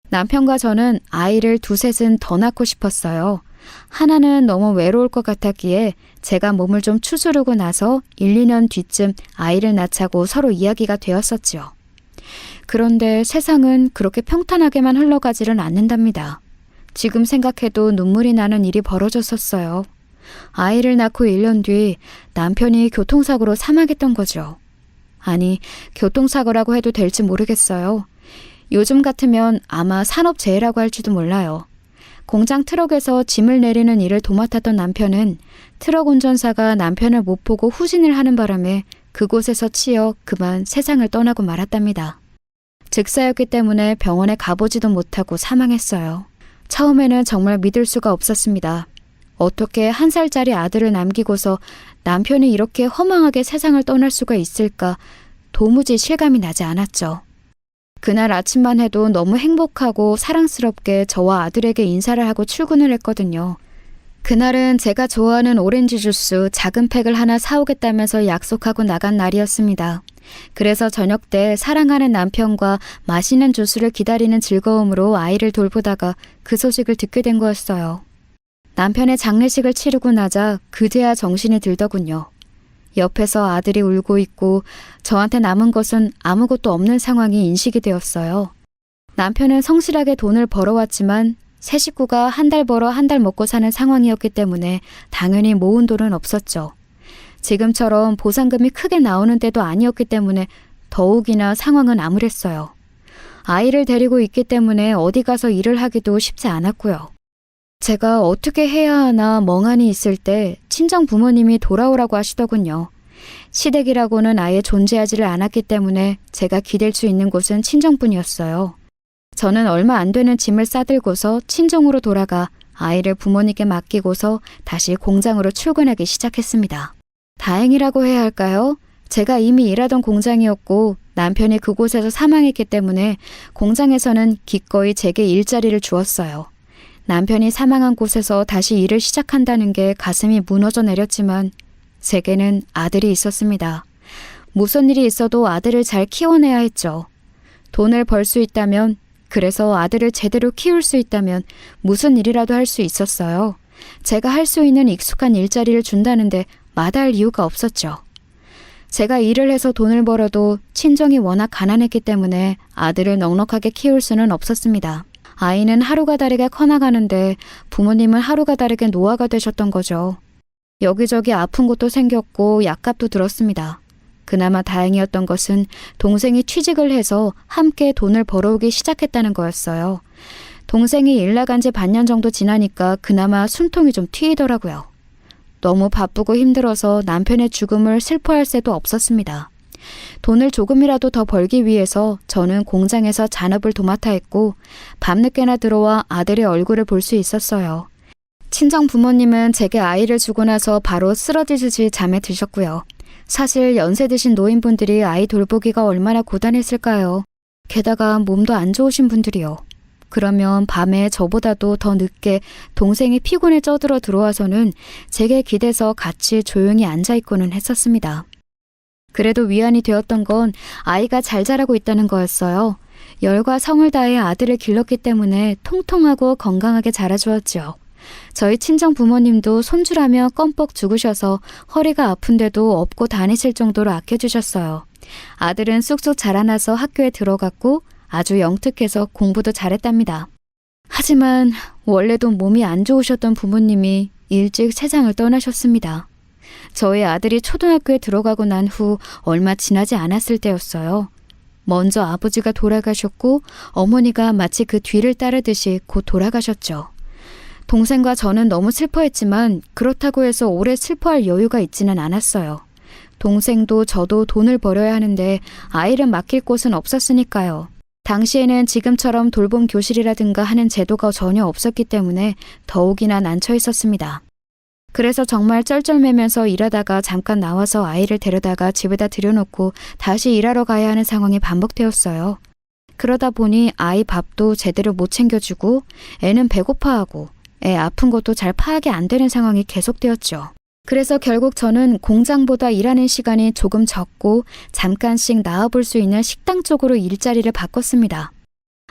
남편과 저는 아이를 두셋은 더 낳고 싶었어요. 하나는 너무 외로울 것 같았기에 제가 몸을 좀 추스르고 나서 1, 2년 뒤쯤 아이를 낳자고 서로 이야기가 되었었지요. 그런데 세상은 그렇게 평탄하게만 흘러가지는 않는답니다. 지금 생각해도 눈물이 나는 일이 벌어졌었어요. 아이를 낳고 1년 뒤 남편이 교통사고로 사망했던 거죠. 아니, 교통사고라고 해도 될지 모르겠어요. 요즘 같으면 아마 산업재해라고 할지도 몰라요. 공장 트럭에서 짐을 내리는 일을 도맡았던 남편은 트럭 운전사가 남편을 못 보고 후진을 하는 바람에 그곳에서 치여 그만 세상을 떠나고 말았답니다. 즉사였기 때문에 병원에 가보지도 못하고 사망했어요. 처음에는 정말 믿을 수가 없었습니다. 어떻게 1살짜리 아들을 남기고서 남편이 이렇게 허망하게 세상을 떠날 수가 있을까 도무지 실감이 나지 않았죠. 그날 아침만 해도 너무 행복하고 사랑스럽게 저와 아들에게 인사를 하고 출근을 했거든요. 그날은 제가 좋아하는 오렌지 주스 작은 팩을 하나 사오겠다면서 약속하고 나간 날이었습니다. 그래서 저녁 때 사랑하는 남편과 맛있는 주스를 기다리는 즐거움으로 아이를 돌보다가 그 소식을 듣게 된 거였어요. 남편의 장례식을 치르고 나자 그제야 정신이 들더군요. 옆에서 아들이 울고 있고 저한테 남은 것은 아무것도 없는 상황이 인식이 되었어요. 남편은 성실하게 돈을 벌어왔지만 세 식구가 한 달 벌어 한 달 먹고 사는 상황이었기 때문에 당연히 모은 돈은 없었죠. 지금처럼 보상금이 크게 나오는 때도 아니었기 때문에 더욱이나 상황은 암울했어요. 아이를 데리고 있기 때문에 어디 가서 일을 하기도 쉽지 않았고요. 제가 어떻게 해야 하나 멍하니 있을 때 친정 부모님이 돌아오라고 하시더군요. 시댁이라고는 아예 존재하지를 않았기 때문에 제가 기댈 수 있는 곳은 친정뿐이었어요. 저는 얼마 안 되는 짐을 싸들고서 친정으로 돌아가 아이를 부모님께 맡기고서 다시 공장으로 출근하기 시작했습니다. 다행이라고 해야 할까요? 제가 이미 일하던 공장이었고 남편이 그곳에서 사망했기 때문에 공장에서는 기꺼이 제게 일자리를 주었어요. 남편이 사망한 곳에서 다시 일을 시작한다는 게 가슴이 무너져 내렸지만 제게는 아들이 있었습니다. 무슨 일이 있어도 아들을 잘 키워내야 했죠. 돈을 벌 수 있다면, 그래서 아들을 제대로 키울 수 있다면 무슨 일이라도 할 수 있었어요. 제가 할 수 있는 익숙한 일자리를 준다는데 마다할 이유가 없었죠. 제가 일을 해서 돈을 벌어도 친정이 워낙 가난했기 때문에 아들을 넉넉하게 키울 수는 없었습니다. 아이는 하루가 다르게 커나가는데 부모님은 하루가 다르게 노화가 되셨던 거죠. 여기저기 아픈 곳도 생겼고 약값도 들었습니다. 그나마 다행이었던 것은 동생이 취직을 해서 함께 돈을 벌어오기 시작했다는 거였어요. 동생이 일 나간 지 반년 정도 지나니까 그나마 숨통이 좀 트이더라고요. 너무 바쁘고 힘들어서 남편의 죽음을 슬퍼할 새도 없었습니다. 돈을 조금이라도 더 벌기 위해서 저는 공장에서 잔업을 도맡아 했고 밤늦게나 들어와 아들의 얼굴을 볼 수 있었어요. 친정 부모님은 제게 아이를 주고 나서 바로 쓰러지듯이 잠에 드셨고요. 사실 연세 드신 노인분들이 아이 돌보기가 얼마나 고단했을까요? 게다가 몸도 안 좋으신 분들이요. 그러면 밤에 저보다도 더 늦게 동생이 피곤에 쪄들어 들어와서는 제게 기대서 같이 조용히 앉아있고는 했었습니다. 그래도 위안이 되었던 건 아이가 잘 자라고 있다는 거였어요. 열과 성을 다해 아들을 길렀기 때문에 통통하고 건강하게 자라주었죠. 저희 친정 부모님도 손주라며 껌뻑 죽으셔서 허리가 아픈데도 업고 다니실 정도로 아껴주셨어요. 아들은 쑥쑥 자라나서 학교에 들어갔고 아주 영특해서 공부도 잘했답니다. 하지만 원래도 몸이 안 좋으셨던 부모님이 일찍 세상을 떠나셨습니다. 저희 아들이 초등학교에 들어가고 난 후 얼마 지나지 않았을 때였어요. 먼저 아버지가 돌아가셨고 어머니가 마치 그 뒤를 따르듯이 곧 돌아가셨죠. 동생과 저는 너무 슬퍼했지만 그렇다고 해서 오래 슬퍼할 여유가 있지는 않았어요. 동생도 저도 돈을 벌어야 하는데 아이를 맡길 곳은 없었으니까요. 당시에는 지금처럼 돌봄 교실이라든가 하는 제도가 전혀 없었기 때문에 더욱이나 난처 있었습니다. 그래서 정말 쩔쩔매면서 일하다가 잠깐 나와서 아이를 데려다가 집에다 들여놓고 다시 일하러 가야 하는 상황이 반복되었어요. 그러다 보니 아이 밥도 제대로 못 챙겨주고 애는 배고파하고 애 아픈 것도 잘 파악이 안 되는 상황이 계속되었죠. 그래서 결국 저는 공장보다 일하는 시간이 조금 적고 잠깐씩 나와볼 수 있는 식당 쪽으로 일자리를 바꿨습니다.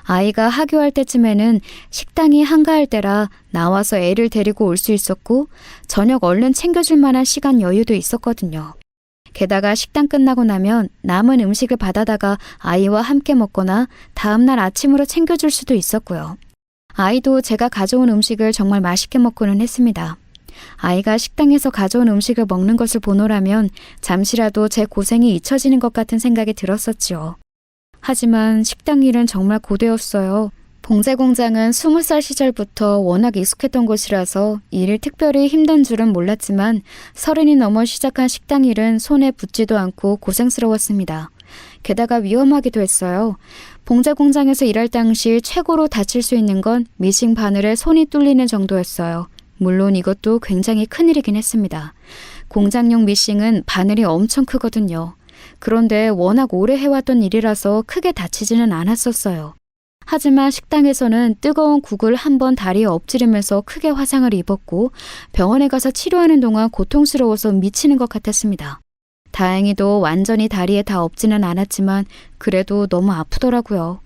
아이가 하교할 때쯤에는 식당이 한가할 때라 나와서 애를 데리고 올 수 있었고 저녁 얼른 챙겨줄 만한 시간 여유도 있었거든요. 게다가 식당 끝나고 나면 남은 음식을 받아다가 아이와 함께 먹거나 다음날 아침으로 챙겨줄 수도 있었고요. 아이도 제가 가져온 음식을 정말 맛있게 먹고는 했습니다. 아이가 식당에서 가져온 음식을 먹는 것을 보노라면 잠시라도 제 고생이 잊혀지는 것 같은 생각이 들었었지요. 하지만 식당 일은 정말 고되었어요. 봉제 공장은 20살 시절부터 워낙 익숙했던 곳이라서 일이 특별히 힘든 줄은 몰랐지만 30이 넘어 시작한 식당 일은 손에 붙지도 않고 고생스러웠습니다. 게다가 위험하기도 했어요. 봉제 공장에서 일할 당시 최고로 다칠 수 있는 건 미싱 바늘에 손이 뚫리는 정도였어요. 물론 이것도 굉장히 큰일이긴 했습니다. 공장용 미싱은 바늘이 엄청 크거든요. 그런데 워낙 오래 해왔던 일이라서 크게 다치지는 않았었어요. 하지만 식당에서는 뜨거운 국을 한 번 다리에 엎지르면서 크게 화상을 입었고 병원에 가서 치료하는 동안 고통스러워서 미치는 것 같았습니다. 다행히도 완전히 다리에 다 엎지는 않았지만 그래도 너무 아프더라고요.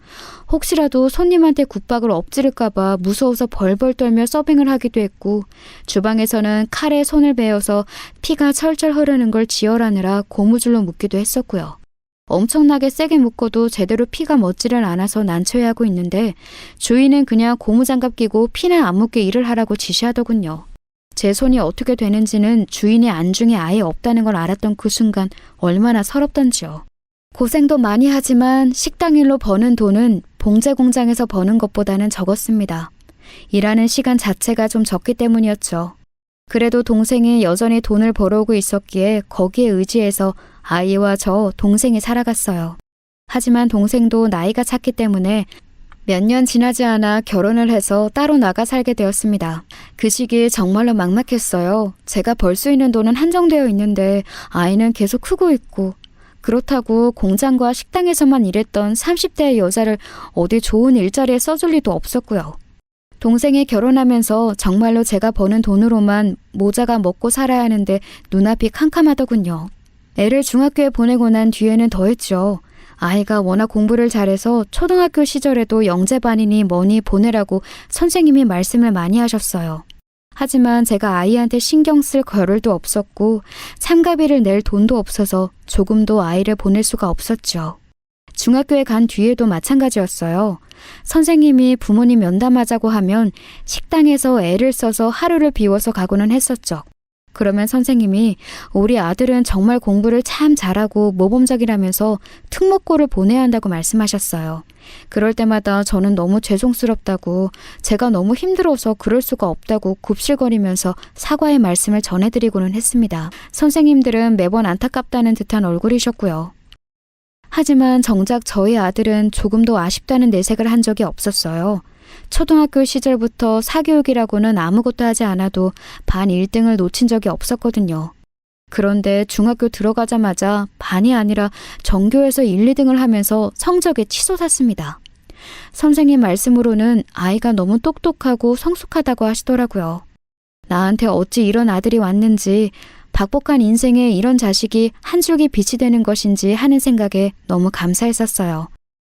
혹시라도 손님한테 국밥을 엎지를까봐 무서워서 벌벌 떨며 서빙을 하기도 했고 주방에서는 칼에 손을 베어서 피가 철철 흐르는 걸 지혈하느라 고무줄로 묶기도 했었고요. 엄청나게 세게 묶어도 제대로 피가 멎지를 않아서 난처해하고 있는데 주인은 그냥 고무장갑 끼고 피는 안 묻게 일을 하라고 지시하더군요. 제 손이 어떻게 되는지는 주인의 안중에 아예 없다는 걸 알았던 그 순간 얼마나 서럽던지요. 고생도 많이 하지만 식당 일로 버는 돈은 봉제 공장에서 버는 것보다는 적었습니다. 일하는 시간 자체가 좀 적기 때문이었죠. 그래도 동생이 여전히 돈을 벌어오고 있었기에 거기에 의지해서 아이와 저 동생이 살아갔어요. 하지만 동생도 나이가 찼기 때문에 몇 년 지나지 않아 결혼을 해서 따로 나가 살게 되었습니다. 그 시기 정말로 막막했어요. 제가 벌 수 있는 돈은 한정되어 있는데 아이는 계속 크고 있고 그렇다고 공장과 식당에서만 일했던 30대의 여자를 어디 좋은 일자리에 써줄 리도 없었고요. 동생이 결혼하면서 정말로 제가 버는 돈으로만 모자가 먹고 살아야 하는데 눈앞이 캄캄하더군요. 애를 중학교에 보내고 난 뒤에는 더했죠. 아이가 워낙 공부를 잘해서 초등학교 시절에도 영재반이니 뭐니 보내라고 선생님이 말씀을 많이 하셨어요. 하지만 제가 아이한테 신경 쓸 겨를도 없었고 참가비를 낼 돈도 없어서 조금도 아이를 보낼 수가 없었죠. 중학교에 간 뒤에도 마찬가지였어요. 선생님이 부모님 면담하자고 하면 식당에서 애를 써서 하루를 비워서 가고는 했었죠. 그러면 선생님이 우리 아들은 정말 공부를 참 잘하고 모범적이라면서 특목고를 보내야 한다고 말씀하셨어요. 그럴 때마다 저는 너무 죄송스럽다고 제가 너무 힘들어서 그럴 수가 없다고 굽실거리면서 사과의 말씀을 전해드리고는 했습니다. 선생님들은 매번 안타깝다는 듯한 얼굴이셨고요. 하지만 정작 저희 아들은 조금도 아쉽다는 내색을 한 적이 없었어요. 초등학교 시절부터 사교육이라고는 아무것도 하지 않아도 반 1등을 놓친 적이 없었거든요. 그런데 중학교 들어가자마자 반이 아니라 전교에서 1, 2등을 하면서 성적에 치솟았습니다. 선생님 말씀으로는 아이가 너무 똑똑하고 성숙하다고 하시더라고요. 나한테 어찌 이런 아들이 왔는지, 박복한 인생에 이런 자식이 한 줄기 빛이 되는 것인지 하는 생각에 너무 감사했었어요.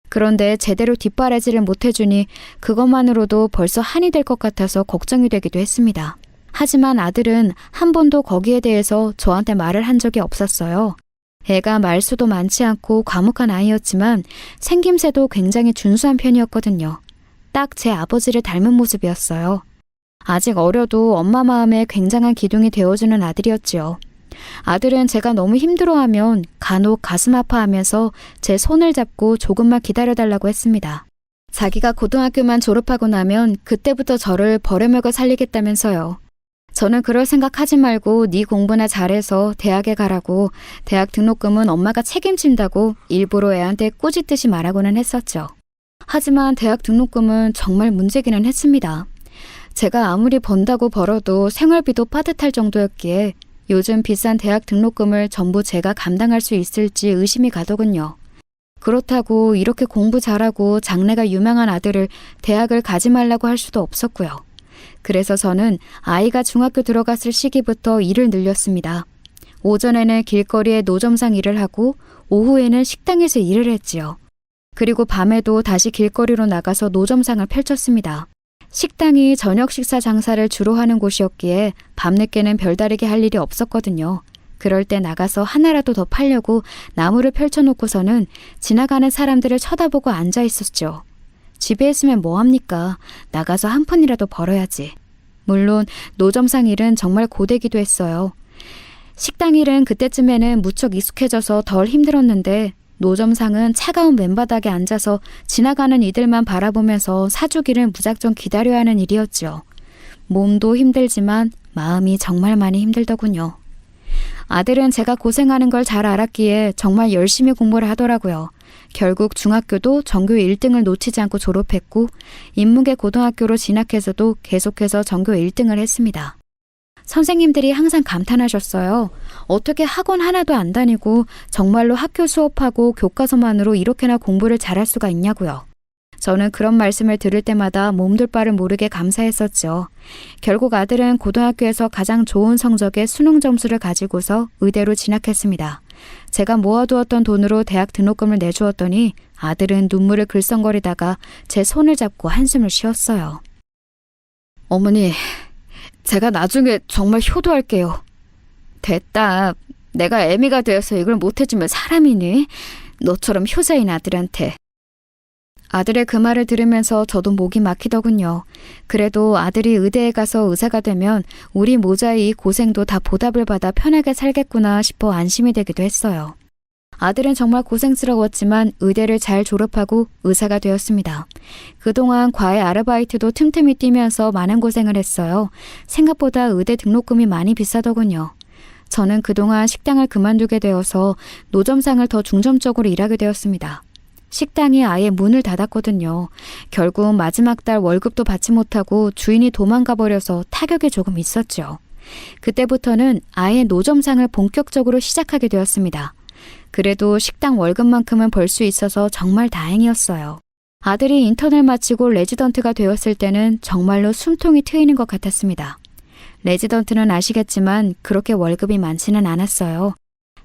그런데 제대로 뒷바라지를 못해주니 그것만으로도 벌써 한이 될 것 같아서 걱정이 되기도 했습니다. 하지만 아들은 한 번도 거기에 대해서 저한테 말을 한 적이 없었어요. 애가 말수도 많지 않고 과묵한 아이였지만 생김새도 굉장히 준수한 편이었거든요. 딱 제 아버지를 닮은 모습이었어요. 아직 어려도 엄마 마음에 굉장한 기둥이 되어주는 아들이었지요. 아들은 제가 너무 힘들어하면 간혹 가슴 아파하면서 제 손을 잡고 조금만 기다려달라고 했습니다. 자기가 고등학교만 졸업하고 나면 그때부터 저를 버려먹어 살리겠다면서요. 저는 그럴 생각하지 말고 네 공부나 잘해서 대학에 가라고, 대학 등록금은 엄마가 책임진다고 일부러 애한테 꾸짖듯이 말하고는 했었죠. 하지만 대학 등록금은 정말 문제기는 했습니다. 제가 아무리 번다고 벌어도 생활비도 빠듯할 정도였기에 요즘 비싼 대학 등록금을 전부 제가 감당할 수 있을지 의심이 가더군요. 그렇다고 이렇게 공부 잘하고 장래가 유망한 아들을 대학을 가지 말라고 할 수도 없었고요. 그래서 저는 아이가 중학교 들어갔을 시기부터 일을 늘렸습니다. 오전에는 길거리에 노점상 일을 하고 오후에는 식당에서 일을 했지요. 그리고 밤에도 다시 길거리로 나가서 노점상을 펼쳤습니다. 식당이 저녁 식사 장사를 주로 하는 곳이었기에 밤늦게는 별다르게 할 일이 없었거든요. 그럴 때 나가서 하나라도 더 팔려고 나무를 펼쳐놓고서는 지나가는 사람들을 쳐다보고 앉아 있었죠. 집에 있으면 뭐합니까? 나가서 한 푼이라도 벌어야지. 물론 노점상 일은 정말 고되기도 했어요. 식당 일은 그때쯤에는 무척 익숙해져서 덜 힘들었는데 노점상은 차가운 맨바닥에 앉아서 지나가는 이들만 바라보면서 사주기를 무작정 기다려야 하는 일이었죠. 몸도 힘들지만 마음이 정말 많이 힘들더군요. 아들은 제가 고생하는 걸 잘 알았기에 정말 열심히 공부를 하더라고요. 결국 중학교도 전교 1등을 놓치지 않고 졸업했고 인문계 고등학교로 진학해서도 계속해서 전교 1등을 했습니다. 선생님들이 항상 감탄하셨어요. 어떻게 학원 하나도 안 다니고 정말로 학교 수업하고 교과서만으로 이렇게나 공부를 잘할 수가 있냐고요. 저는 그런 말씀을 들을 때마다 몸둘 바를 모르게 감사했었죠. 결국 아들은 고등학교에서 가장 좋은 성적의 수능 점수를 가지고서 의대로 진학했습니다. 제가 모아두었던 돈으로 대학 등록금을 내주었더니 아들은 눈물을 글썽거리다가 제 손을 잡고 한숨을 쉬었어요. 어머니, 제가 나중에 정말 효도할게요. 됐다. 내가 애미가 되어서 이걸 못해주면 사람이니? 너처럼 효자인 아들한테. 아들의 그 말을 들으면서 저도 목이 막히더군요. 그래도 아들이 의대에 가서 의사가 되면 우리 모자의 이 고생도 다 보답을 받아 편하게 살겠구나 싶어 안심이 되기도 했어요. 아들은 정말 고생스러웠지만 의대를 잘 졸업하고 의사가 되었습니다. 그동안 과외 아르바이트도 틈틈이 뛰면서 많은 고생을 했어요. 생각보다 의대 등록금이 많이 비싸더군요. 저는 그동안 식당을 그만두게 되어서 노점상을 더 중점적으로 일하게 되었습니다. 식당이 아예 문을 닫았거든요. 결국 마지막 달 월급도 받지 못하고 주인이 도망가 버려서 타격이 조금 있었죠. 그때부터는 아예 노점상을 본격적으로 시작하게 되었습니다. 그래도 식당 월급만큼은 벌 수 있어서 정말 다행이었어요. 아들이 인턴을 마치고 레지던트가 되었을 때는 정말로 숨통이 트이는 것 같았습니다. 레지던트는 아시겠지만 그렇게 월급이 많지는 않았어요.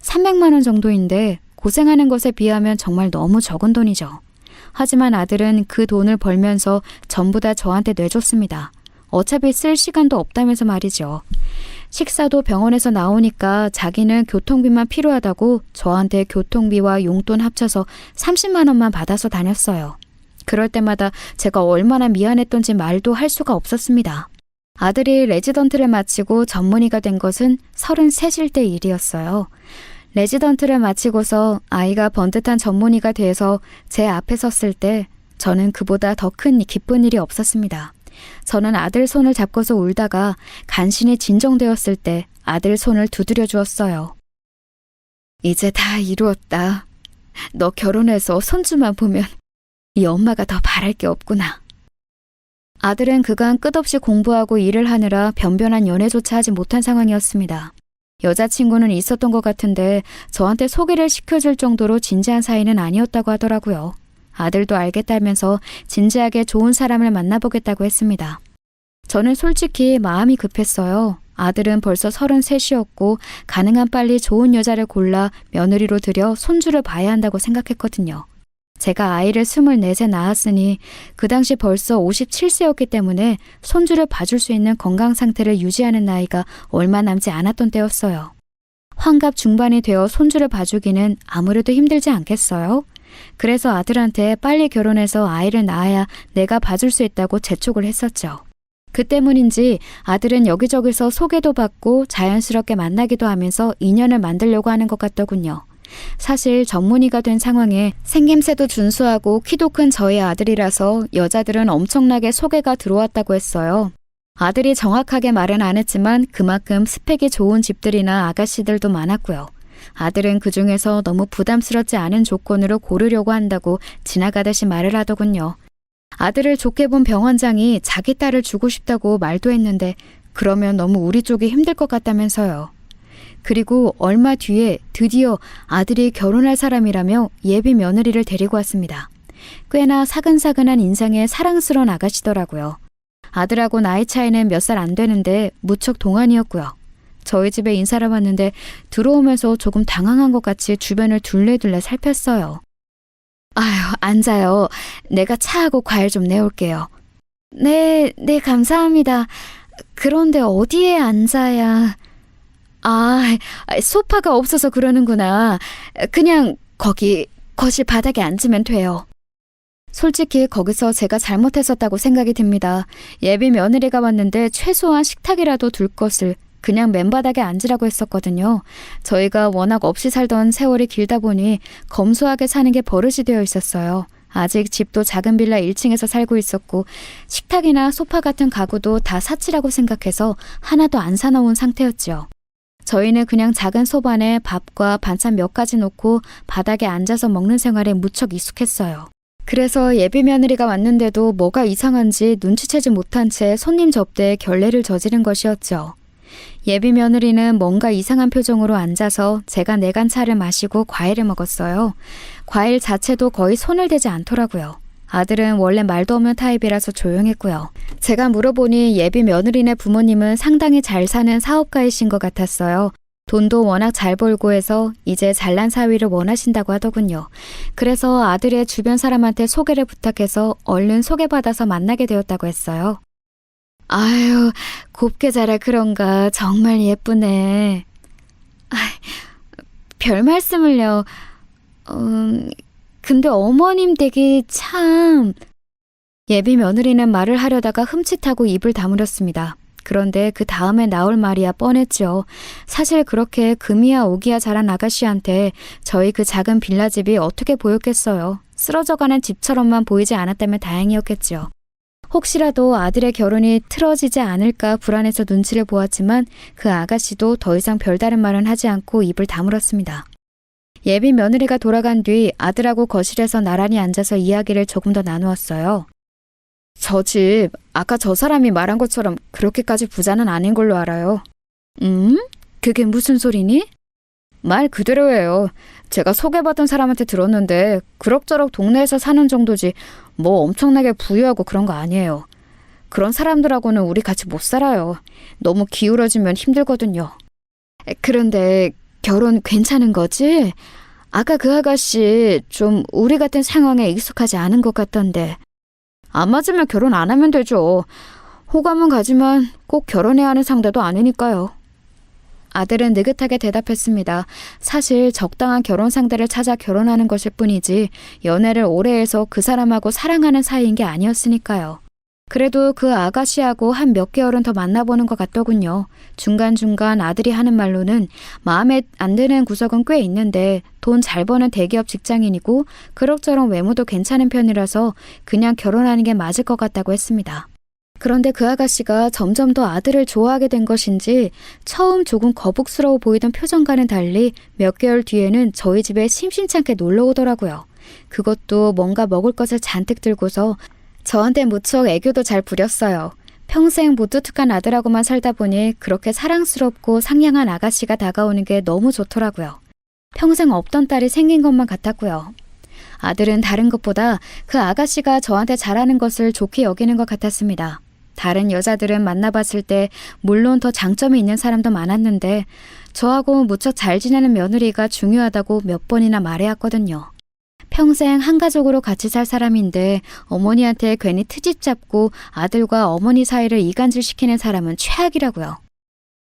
300만 원 정도인데 고생하는 것에 비하면 정말 너무 적은 돈이죠. 하지만 아들은 그 돈을 벌면서 전부 다 저한테 내줬습니다. 어차피 쓸 시간도 없다면서 말이죠. 식사도 병원에서 나오니까 자기는 교통비만 필요하다고 저한테 교통비와 용돈 합쳐서 30만 원만 받아서 다녔어요. 그럴 때마다 제가 얼마나 미안했던지 말도 할 수가 없었습니다. 아들이 레지던트를 마치고 전문의가 된 것은 33일 때 일이었어요. 레지던트를 마치고서 아이가 번듯한 전문의가 돼서 제 앞에 섰을 때 저는 그보다 더 큰 기쁜 일이 없었습니다. 저는 아들 손을 잡고서 울다가 간신히 진정되었을 때 아들 손을 두드려 주었어요. 이제 다 이루었다. 너 결혼해서 손주만 보면 이 엄마가 더 바랄 게 없구나. 아들은 그간 끝없이 공부하고 일을 하느라 변변한 연애조차 하지 못한 상황이었습니다. 여자친구는 있었던 것 같은데 저한테 소개를 시켜줄 정도로 진지한 사이는 아니었다고 하더라고요. 아들도 알겠다면서 진지하게 좋은 사람을 만나보겠다고 했습니다. 저는 솔직히 마음이 급했어요. 아들은 벌써 33이었고 가능한 빨리 좋은 여자를 골라 며느리로 들여 손주를 봐야 한다고 생각했거든요. 제가 아이를 24세 낳았으니 그 당시 벌써 57세였기 때문에 손주를 봐줄 수 있는 건강 상태를 유지하는 나이가 얼마 남지 않았던 때였어요. 환갑 중반이 되어 손주를 봐주기는 아무래도 힘들지 않겠어요? 그래서 아들한테 빨리 결혼해서 아이를 낳아야 내가 봐줄 수 있다고 재촉을 했었죠. 그 때문인지 아들은 여기저기서 소개도 받고 자연스럽게 만나기도 하면서 인연을 만들려고 하는 것 같더군요. 사실 전문의가 된 상황에 생김새도 준수하고 키도 큰 저희 아들이라서 여자들은 엄청나게 소개가 들어왔다고 했어요. 아들이 정확하게 말은 안 했지만 그만큼 스펙이 좋은 집들이나 아가씨들도 많았고요. 아들은 그 중에서 너무 부담스럽지 않은 조건으로 고르려고 한다고 지나가듯이 말을 하더군요. 아들을 좋게 본 병원장이 자기 딸을 주고 싶다고 말도 했는데 그러면 너무 우리 쪽이 힘들 것 같다면서요. 그리고 얼마 뒤에 드디어 아들이 결혼할 사람이라며 예비 며느리를 데리고 왔습니다. 꽤나 사근사근한 인상의 사랑스러운 아가씨더라고요. 아들하고 나이 차이는 몇 살 안 되는데 무척 동안이었고요. 저희 집에 인사를 왔는데 들어오면서 조금 당황한 것 같이 주변을 둘레둘레 살폈어요. 아유, 앉아요. 내가 차하고 과일 좀 내올게요. 네, 감사합니다. 그런데 어디에 앉아야... 소파가 없어서 그러는구나. 그냥 거기 거실 바닥에 앉으면 돼요. 솔직히 거기서 제가 잘못했었다고 생각이 듭니다. 예비 며느리가 왔는데 최소한 식탁이라도 둘 것을 그냥 맨바닥에 앉으라고 했었거든요. 저희가 워낙 없이 살던 세월이 길다 보니 검소하게 사는 게 버릇이 되어 있었어요. 아직 집도 작은 빌라 1층에서 살고 있었고 식탁이나 소파 같은 가구도 다 사치라고 생각해서 하나도 안 사놓은 상태였죠. 저희는 그냥 작은 소반에 밥과 반찬 몇 가지 놓고 바닥에 앉아서 먹는 생활에 무척 익숙했어요. 그래서 예비 며느리가 왔는데도 뭐가 이상한지 눈치채지 못한 채 손님 접대에 결례를 저지른 것이었죠. 예비 며느리는 뭔가 이상한 표정으로 앉아서 제가 내간 차를 마시고 과일을 먹었어요. 과일 자체도 거의 손을 대지 않더라고요. 아들은 원래 말도 없는 타입이라서 조용했고요. 제가 물어보니 예비 며느리네 부모님은 상당히 잘 사는 사업가이신 것 같았어요. 돈도 워낙 잘 벌고 해서 이제 잘난 사위를 원하신다고 하더군요. 그래서 아들의 주변 사람한테 소개를 부탁해서 얼른 소개받아서 만나게 되었다고 했어요. 아유, 곱게 자라 그런가 정말 예쁘네. 별 말씀을요. 근데 어머님 댁이 참... 예비 며느리는 말을 하려다가 흠칫하고 입을 다물었습니다. 그런데 그 다음에 나올 말이야 뻔했죠. 사실 그렇게 금이야 오기야 자란 아가씨한테 저희 그 작은 빌라집이 어떻게 보였겠어요. 쓰러져가는 집처럼만 보이지 않았다면 다행이었겠죠. 혹시라도 아들의 결혼이 틀어지지 않을까 불안해서 눈치를 보았지만 그 아가씨도 더 이상 별다른 말은 하지 않고 입을 다물었습니다. 예비 며느리가 돌아간 뒤 아들하고 거실에서 나란히 앉아서 이야기를 조금 더 나누었어요. 저 집, 아까 저 사람이 말한 것처럼 그렇게까지 부자는 아닌 걸로 알아요. 그게 무슨 소리니? 말 그대로예요. 제가 소개받은 사람한테 들었는데 그럭저럭 동네에서 사는 정도지 뭐 엄청나게 부유하고 그런 거 아니에요. 그런 사람들하고는 우리 같이 못 살아요. 너무 기울어지면 힘들거든요. 그런데 결혼 괜찮은 거지? 아까 그 아가씨 좀 우리 같은 상황에 익숙하지 않은 것 같던데. 안 맞으면 결혼 안 하면 되죠. 호감은 가지만 꼭 결혼해야 하는 상대도 아니니까요. 아들은 느긋하게 대답했습니다. 사실 적당한 결혼 상대를 찾아 결혼하는 것일 뿐이지 연애를 오래 해서 그 사람하고 사랑하는 사이인 게 아니었으니까요. 그래도 그 아가씨하고 한 몇 개월은 더 만나보는 것 같더군요. 중간중간 아들이 하는 말로는 마음에 안 드는 구석은 꽤 있는데 돈 잘 버는 대기업 직장인이고 그럭저럭 외모도 괜찮은 편이라서 그냥 결혼하는 게 맞을 것 같다고 했습니다. 그런데 그 아가씨가 점점 더 아들을 좋아하게 된 것인지 처음 조금 거북스러워 보이던 표정과는 달리 몇 개월 뒤에는 저희 집에 심심찮게 놀러 오더라고요. 그것도 뭔가 먹을 것을 잔뜩 들고서 저한테 무척 애교도 잘 부렸어요. 평생 무뚝뚝한 아들하고만 살다 보니 그렇게 사랑스럽고 상냥한 아가씨가 다가오는 게 너무 좋더라고요. 평생 없던 딸이 생긴 것만 같았고요. 아들은 다른 것보다 그 아가씨가 저한테 잘하는 것을 좋게 여기는 것 같았습니다. 다른 여자들은 만나봤을 때 물론 더 장점이 있는 사람도 많았는데 저하고 무척 잘 지내는 며느리가 중요하다고 몇 번이나 말해왔거든요. 평생 한 가족으로 같이 살 사람인데 어머니한테 괜히 트집 잡고 아들과 어머니 사이를 이간질시키는 사람은 최악이라고요.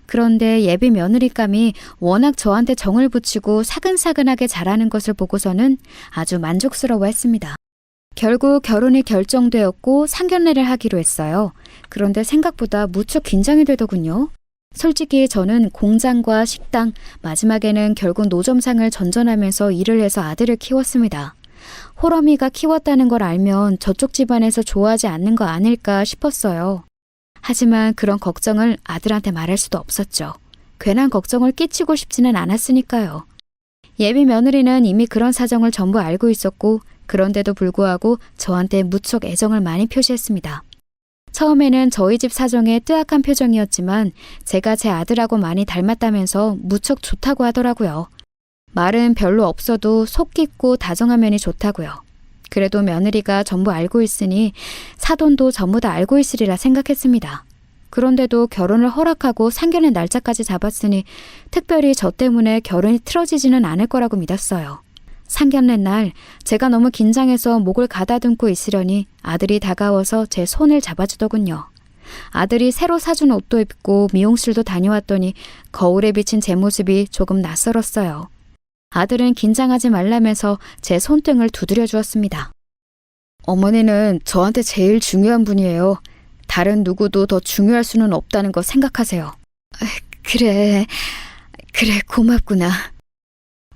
그런데 예비 며느리감이 워낙 저한테 정을 붙이고 사근사근하게 잘하는 것을 보고서는 아주 만족스러워했습니다. 결국 결혼이 결정되었고 상견례를 하기로 했어요. 그런데 생각보다 무척 긴장이 되더군요. 솔직히 저는 공장과 식당, 마지막에는 결국 노점상을 전전하면서 일을 해서 아들을 키웠습니다. 호러미가 키웠다는 걸 알면 저쪽 집안에서 좋아하지 않는 거 아닐까 싶었어요. 하지만 그런 걱정을 아들한테 말할 수도 없었죠. 괜한 걱정을 끼치고 싶지는 않았으니까요. 예비 며느리는 이미 그런 사정을 전부 알고 있었고 그런데도 불구하고 저한테 무척 애정을 많이 표시했습니다. 처음에는 저희 집 사정에 뜨악한 표정이었지만 제가 제 아들하고 많이 닮았다면서 무척 좋다고 하더라고요. 말은 별로 없어도 속 깊고 다정한 면이 좋다고요. 그래도 며느리가 전부 알고 있으니 사돈도 전부 다 알고 있으리라 생각했습니다. 그런데도 결혼을 허락하고 상견례 날짜까지 잡았으니 특별히 저 때문에 결혼이 틀어지지는 않을 거라고 믿었어요. 상견례 날 제가 너무 긴장해서 목을 가다듬고 있으려니 아들이 다가와서 제 손을 잡아주더군요. 아들이 새로 사준 옷도 입고 미용실도 다녀왔더니 거울에 비친 제 모습이 조금 낯설었어요. 아들은 긴장하지 말라면서 제 손등을 두드려 주었습니다. 어머니는 저한테 제일 중요한 분이에요. 다른 누구도 더 중요할 수는 없다는 거 생각하세요. 그래, 고맙구나.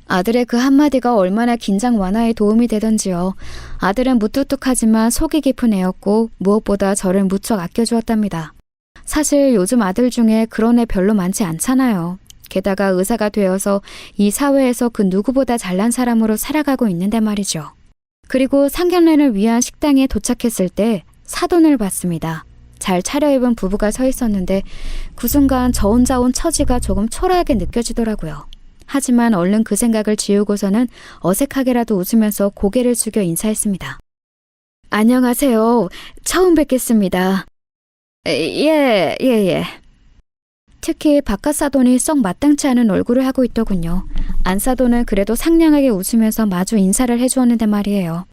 아들의 그 한마디가 얼마나 긴장 완화에 도움이 되던지요. 아들은 무뚝뚝하지만 속이 깊은 애였고 무엇보다 저를 무척 아껴주었답니다. 사실 요즘 아들 중에 그런 애 별로 많지 않잖아요. 게다가 의사가 되어서 이 사회에서 그 누구보다 잘난 사람으로 살아가고 있는데 말이죠. 그리고 상견례를 위한 식당에 도착했을 때 사돈을 봤습니다. 잘 차려입은 부부가 서 있었는데 그 순간 저 혼자 온 처지가 조금 초라하게 느껴지더라고요. 하지만 얼른 그 생각을 지우고서는 어색하게라도 웃으면서 고개를 숙여 인사했습니다. 안녕하세요. 처음 뵙겠습니다. 예. 특히 바깥 사돈이 썩 마땅치 않은 얼굴을 하고 있더군요. 안 사돈은 그래도 상냥하게 웃으면서 마주 인사를 해주었는데 말이에요.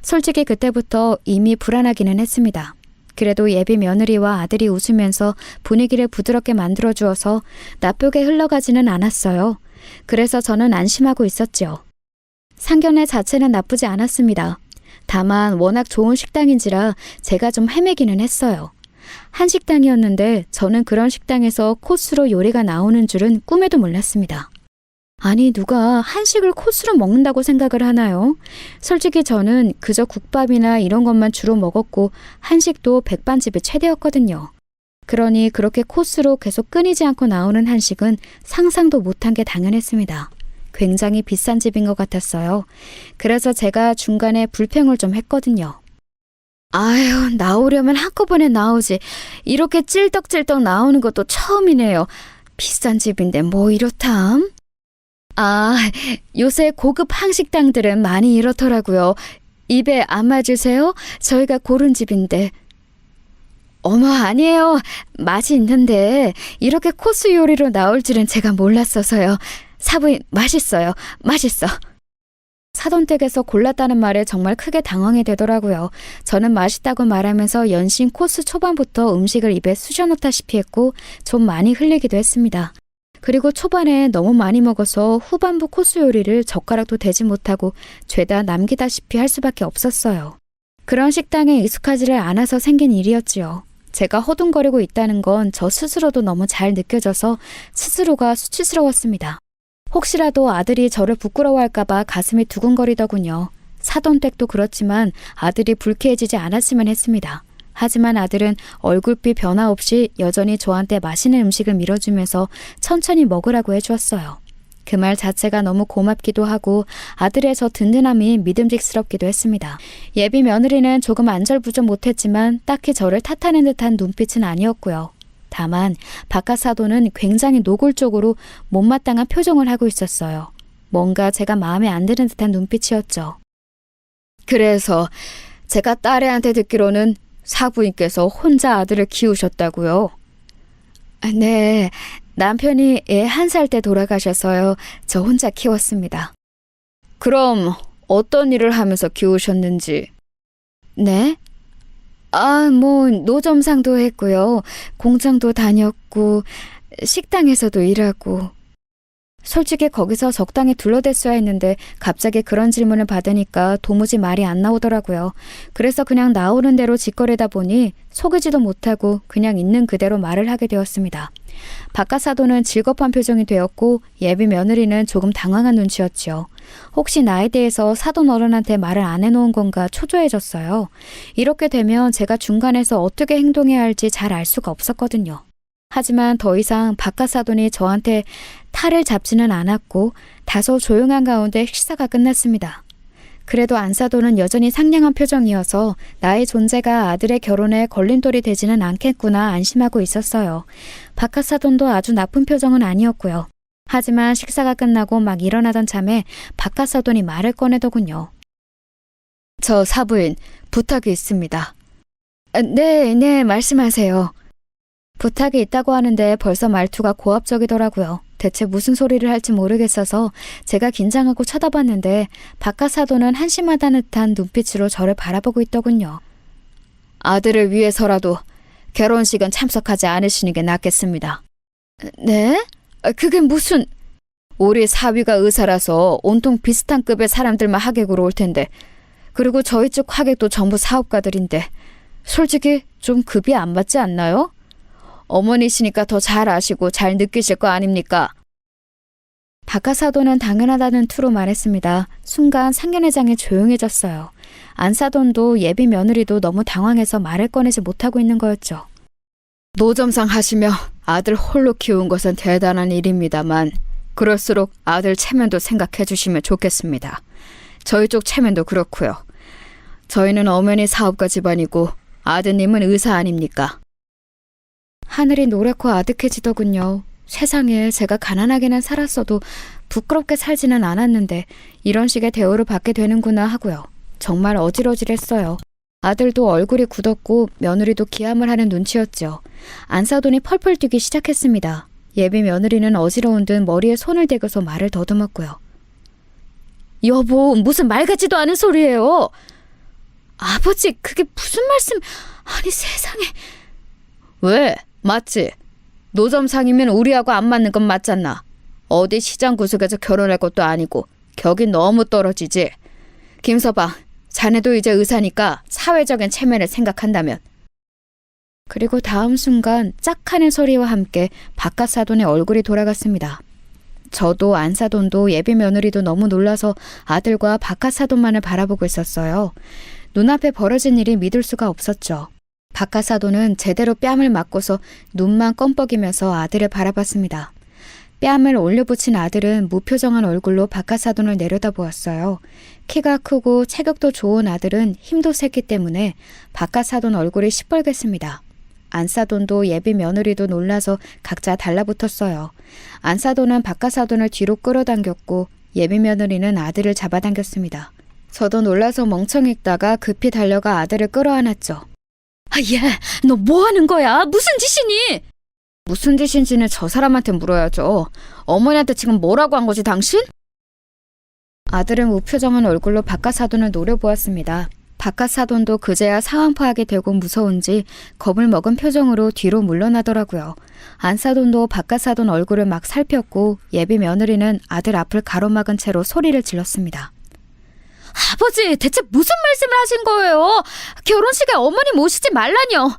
솔직히 그때부터 이미 불안하기는 했습니다. 그래도 예비 며느리와 아들이 웃으면서 분위기를 부드럽게 만들어주어서 나쁘게 흘러가지는 않았어요. 그래서 저는 안심하고 있었지요. 상견례 자체는 나쁘지 않았습니다. 다만 워낙 좋은 식당인지라 제가 좀 헤매기는 했어요. 한식당이었는데 저는 그런 식당에서 코스로 요리가 나오는 줄은 꿈에도 몰랐습니다. 아니, 누가 한식을 코스로 먹는다고 생각을 하나요? 솔직히 저는 그저 국밥이나 이런 것만 주로 먹었고 한식도 백반집이 최대였거든요. 그러니 그렇게 코스로 계속 끊이지 않고 나오는 한식은 상상도 못한 게 당연했습니다. 굉장히 비싼 집인 것 같았어요. 그래서 제가 중간에 불평을 좀 했거든요. 아유, 나오려면 한꺼번에 나오지. 이렇게 찔떡찔떡 나오는 것도 처음이네요. 비싼 집인데 뭐 이렇담? 아, 요새 고급 한식당들은 많이 이렇더라고요. 입에 안 맞으세요? 저희가 고른 집인데. 어머, 아니에요. 맛이 있는데 이렇게 코스 요리로 나올 줄은 제가 몰랐어서요. 사부인, 맛있어요. 맛있어. 사돈 댁에서 골랐다는 말에 정말 크게 당황이 되더라고요. 저는 맛있다고 말하면서 연신 코스 초반부터 음식을 입에 쑤셔넣다시피 했고 좀 많이 흘리기도 했습니다. 그리고 초반에 너무 많이 먹어서 후반부 코스 요리를 젓가락도 대지 못하고 죄다 남기다시피 할 수밖에 없었어요. 그런 식당에 익숙하지를 않아서 생긴 일이었지요. 제가 허둥거리고 있다는 건 저 스스로도 너무 잘 느껴져서 스스로가 수치스러웠습니다. 혹시라도 아들이 저를 부끄러워할까봐 가슴이 두근거리더군요. 사돈댁도 그렇지만 아들이 불쾌해지지 않았으면 했습니다. 하지만 아들은 얼굴빛 변화 없이 여전히 저한테 맛있는 음식을 밀어주면서 천천히 먹으라고 해주었어요. 그 말 자체가 너무 고맙기도 하고 아들의 저 든든함이 믿음직스럽기도 했습니다. 예비 며느리는 조금 안절부절 못했지만 딱히 저를 탓하는 듯한 눈빛은 아니었고요. 다만 바깥 사돈은 굉장히 노골적으로 못마땅한 표정을 하고 있었어요. 뭔가 제가 마음에 안 드는 듯한 눈빛이었죠. 그래서 제가 딸애한테 듣기로는 사부인께서 혼자 아들을 키우셨다고요? 네, 남편이 애 1살 때 돌아가셔서요. 저 혼자 키웠습니다. 그럼 어떤 일을 하면서 키우셨는지? 네? 노점상도 했고요. 공장도 다녔고, 식당에서도 일하고. 솔직히 거기서 적당히 둘러댔어야 했는데 갑자기 그런 질문을 받으니까 도무지 말이 안 나오더라고요. 그래서 그냥 나오는 대로 짓거리다 보니 속이지도 못하고 그냥 있는 그대로 말을 하게 되었습니다. 바깥 사돈은 질겁한 표정이 되었고 예비 며느리는 조금 당황한 눈치였지요. 혹시 나에 대해서 사돈 어른한테 말을 안 해놓은 건가 초조해졌어요. 이렇게 되면 제가 중간에서 어떻게 행동해야 할지 잘 알 수가 없었거든요. 하지만 더 이상 바깥 사돈이 저한테 탈을 잡지는 않았고 다소 조용한 가운데 식사가 끝났습니다. 그래도 안 사돈은 여전히 상냥한 표정이어서 나의 존재가 아들의 결혼에 걸림돌이 되지는 않겠구나 안심하고 있었어요. 바깥 사돈도 아주 나쁜 표정은 아니었고요. 하지만 식사가 끝나고 막 일어나던 참에 바깥 사돈이 말을 꺼내더군요. 저 사부인 부탁이 있습니다. 네, 말씀하세요. 부탁이 있다고 하는데 벌써 말투가 고압적이더라고요. 대체 무슨 소리를 할지 모르겠어서 제가 긴장하고 쳐다봤는데 바깥 사돈은 한심하다는 듯한 눈빛으로 저를 바라보고 있더군요. 아들을 위해서라도 결혼식은 참석하지 않으시는 게 낫겠습니다. 네? 그게 무슨... 우리 사위가 의사라서 온통 비슷한 급의 사람들만 하객으로 올 텐데 그리고 저희 쪽 하객도 전부 사업가들인데 솔직히 좀 급이 안 맞지 않나요? 어머니시니까 더 잘 아시고 잘 느끼실 거 아닙니까? 박하사돈은 당연하다는 투로 말했습니다. 순간 상견례장이 조용해졌어요. 안사돈도 예비 며느리도 너무 당황해서 말을 꺼내지 못하고 있는 거였죠. 노점상 하시며 아들 홀로 키운 것은 대단한 일입니다만 그럴수록 아들 체면도 생각해 주시면 좋겠습니다. 저희 쪽 체면도 그렇고요. 저희는 엄연히 사업가 집안이고 아드님은 의사 아닙니까? 하늘이 노랗고 아득해지더군요. 세상에 제가 가난하게는 살았어도 부끄럽게 살지는 않았는데 이런 식의 대우를 받게 되는구나 하고요. 정말 어질어질했어요. 아들도 얼굴이 굳었고 며느리도 기함을 하는 눈치였죠. 안사돈이 펄펄 뛰기 시작했습니다. 예비 며느리는 어지러운 듯 머리에 손을 대고서 말을 더듬었고요. 여보, 무슨 말 같지도 않은 소리예요. 아버지, 그게 무슨 말씀... 아니 세상에... 왜? 맞지? 노점상이면 우리하고 안 맞는 건 맞잖아. 어디 시장 구석에서 결혼할 것도 아니고 격이 너무 떨어지지. 김서방, 자네도 이제 의사니까 사회적인 체면을 생각한다면. 그리고 다음 순간 짝 하는 소리와 함께 박하사돈의 얼굴이 돌아갔습니다. 저도 안사돈도 예비 며느리도 너무 놀라서 아들과 박하사돈만을 바라보고 있었어요. 눈앞에 벌어진 일이 믿을 수가 없었죠. 박하사돈은 제대로 뺨을 맞고서 눈만 껌뻑이면서 아들을 바라봤습니다. 뺨을 올려붙인 아들은 무표정한 얼굴로 박하사돈을 내려다보았어요. 키가 크고 체격도 좋은 아들은 힘도 셌기 때문에 박하사돈 얼굴이 시뻘갰습니다. 안사돈도 예비 며느리도 놀라서 각자 달라붙었어요. 안사돈은 박하사돈을 뒤로 끌어당겼고 예비 며느리는 아들을 잡아당겼습니다. 저도 놀라서 멍청이 있다가 급히 달려가 아들을 끌어안았죠. 아, 얘, 너 뭐 하는 거야? 무슨 짓이니? 무슨 짓인지는 저 사람한테 물어야죠. 어머니한테 지금 뭐라고 한 거지, 당신? 아들은 무표정한 얼굴로 박하사돈을 노려보았습니다. 박하사돈도 그제야 상황 파악이 되고 무서운지 겁을 먹은 표정으로 뒤로 물러나더라고요. 안사돈도 박하사돈 얼굴을 막 살폈고 예비 며느리는 아들 앞을 가로막은 채로 소리를 질렀습니다. 아버지, 대체 무슨 말씀을 하신 거예요? 결혼식에 어머니 모시지 말라뇨.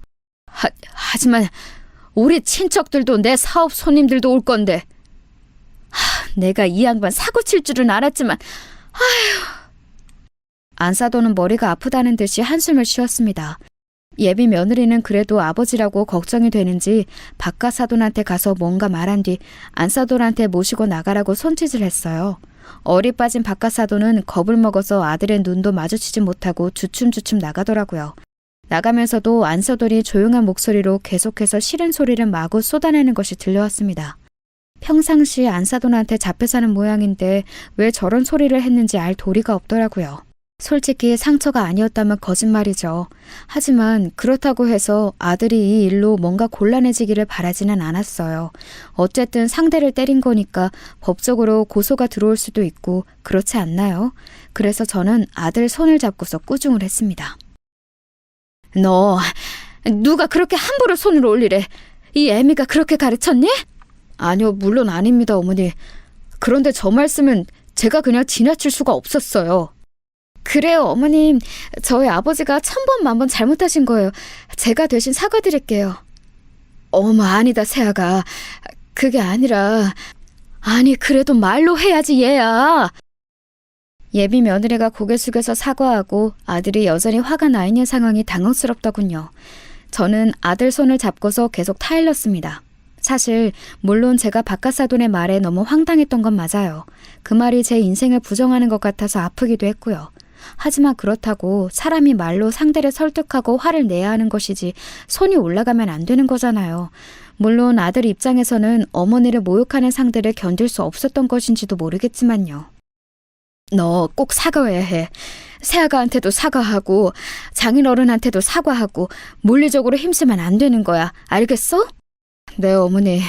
하지만 우리 친척들도 내 사업 손님들도 올 건데. 내가 이 양반 사고 칠 줄은 알았지만 아휴. 안사돈은 머리가 아프다는 듯이 한숨을 쉬었습니다. 예비 며느리는 그래도 아버지라고 걱정이 되는지 박하사돈한테 가서 뭔가 말한 뒤 안사돈한테 모시고 나가라고 손짓을 했어요. 얼이 빠진 박하사돈은 겁을 먹어서 아들의 눈도 마주치지 못하고 주춤주춤 나가더라고요. 나가면서도 안사돈이 조용한 목소리로 계속해서 싫은 소리를 마구 쏟아내는 것이 들려왔습니다. 평상시 안사돈한테 잡혀 사는 모양인데 왜 저런 소리를 했는지 알 도리가 없더라고요. 솔직히 상처가 아니었다면 거짓말이죠. 하지만 그렇다고 해서 아들이 이 일로 뭔가 곤란해지기를 바라지는 않았어요. 어쨌든 상대를 때린 거니까 법적으로 고소가 들어올 수도 있고 그렇지 않나요? 그래서 저는 아들 손을 잡고서 꾸중을 했습니다. 너 누가 그렇게 함부로 손을 올리래? 이 애미가 그렇게 가르쳤니? 아니요, 물론 아닙니다, 어머니. 그런데 저 말씀은 제가 그냥 지나칠 수가 없었어요. 그래요, 어머님. 저희 아버지가 1000번 만번 잘못하신 거예요. 제가 대신 사과드릴게요. 어머, 아니다, 세아가. 그게 아니라... 아니, 그래도 말로 해야지, 얘야. 예비 며느리가 고개 숙여서 사과하고 아들이 여전히 화가 나 있는 상황이 당황스럽더군요. 저는 아들 손을 잡고서 계속 타일렀습니다. 사실 물론 제가 박하사돈의 말에 너무 황당했던 건 맞아요. 그 말이 제 인생을 부정하는 것 같아서 아프기도 했고요. 하지만 그렇다고 사람이 말로 상대를 설득하고 화를 내야 하는 것이지 손이 올라가면 안 되는 거잖아요. 물론 아들 입장에서는 어머니를 모욕하는 상대를 견딜 수 없었던 것인지도 모르겠지만요. 너 꼭 사과해야 해. 새아가한테도 사과하고 장인어른한테도 사과하고 물리적으로 힘쓰면 안 되는 거야. 알겠어? 네, 어머니.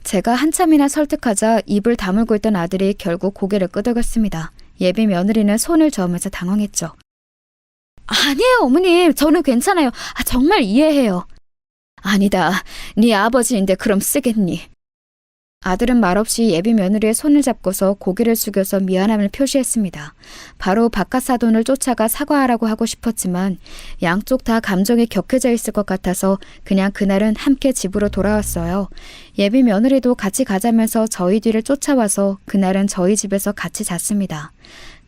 제가 한참이나 설득하자 입을 다물고 있던 아들이 결국 고개를 끄덕였습니다. 예비 며느리는 손을 저으면서 당황했죠. 아니에요, 어머님. 저는 괜찮아요. 정말 이해해요. 아니다. 네 아버지인데 그럼 쓰겠니? 아들은 말없이 예비 며느리의 손을 잡고서 고개를 숙여서 미안함을 표시했습니다. 바로 바깥 사돈을 쫓아가 사과하라고 하고 싶었지만 양쪽 다 감정이 격해져 있을 것 같아서 그냥 그날은 함께 집으로 돌아왔어요. 예비 며느리도 같이 가자면서 저희 뒤를 쫓아와서 그날은 저희 집에서 같이 잤습니다.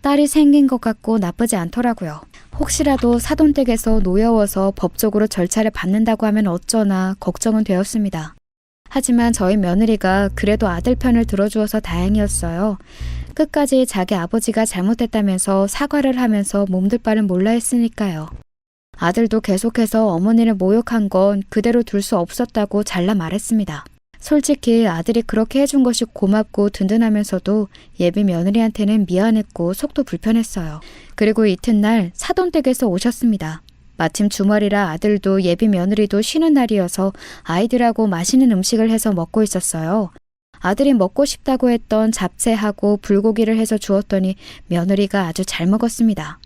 딸이 생긴 것 같고 나쁘지 않더라고요. 혹시라도 사돈댁에서 노여워서 법적으로 절차를 받는다고 하면 어쩌나 걱정은 되었습니다. 하지만 저희 며느리가 그래도 아들 편을 들어주어서 다행이었어요. 끝까지 자기 아버지가 잘못했다면서 사과를 하면서 몸둘 바를 몰라 했으니까요. 아들도 계속해서 어머니를 모욕한 건 그대로 둘 수 없었다고 잘라 말했습니다. 솔직히 아들이 그렇게 해준 것이 고맙고 든든하면서도 예비 며느리한테는 미안했고 속도 불편했어요. 그리고 이튿날 사돈댁에서 오셨습니다. 마침 주말이라 아들도 예비 며느리도 쉬는 날이어서 아이들하고 맛있는 음식을 해서 먹고 있었어요. 아들이 먹고 싶다고 했던 잡채하고 불고기를 해서 주었더니 며느리가 아주 잘 먹었습니다.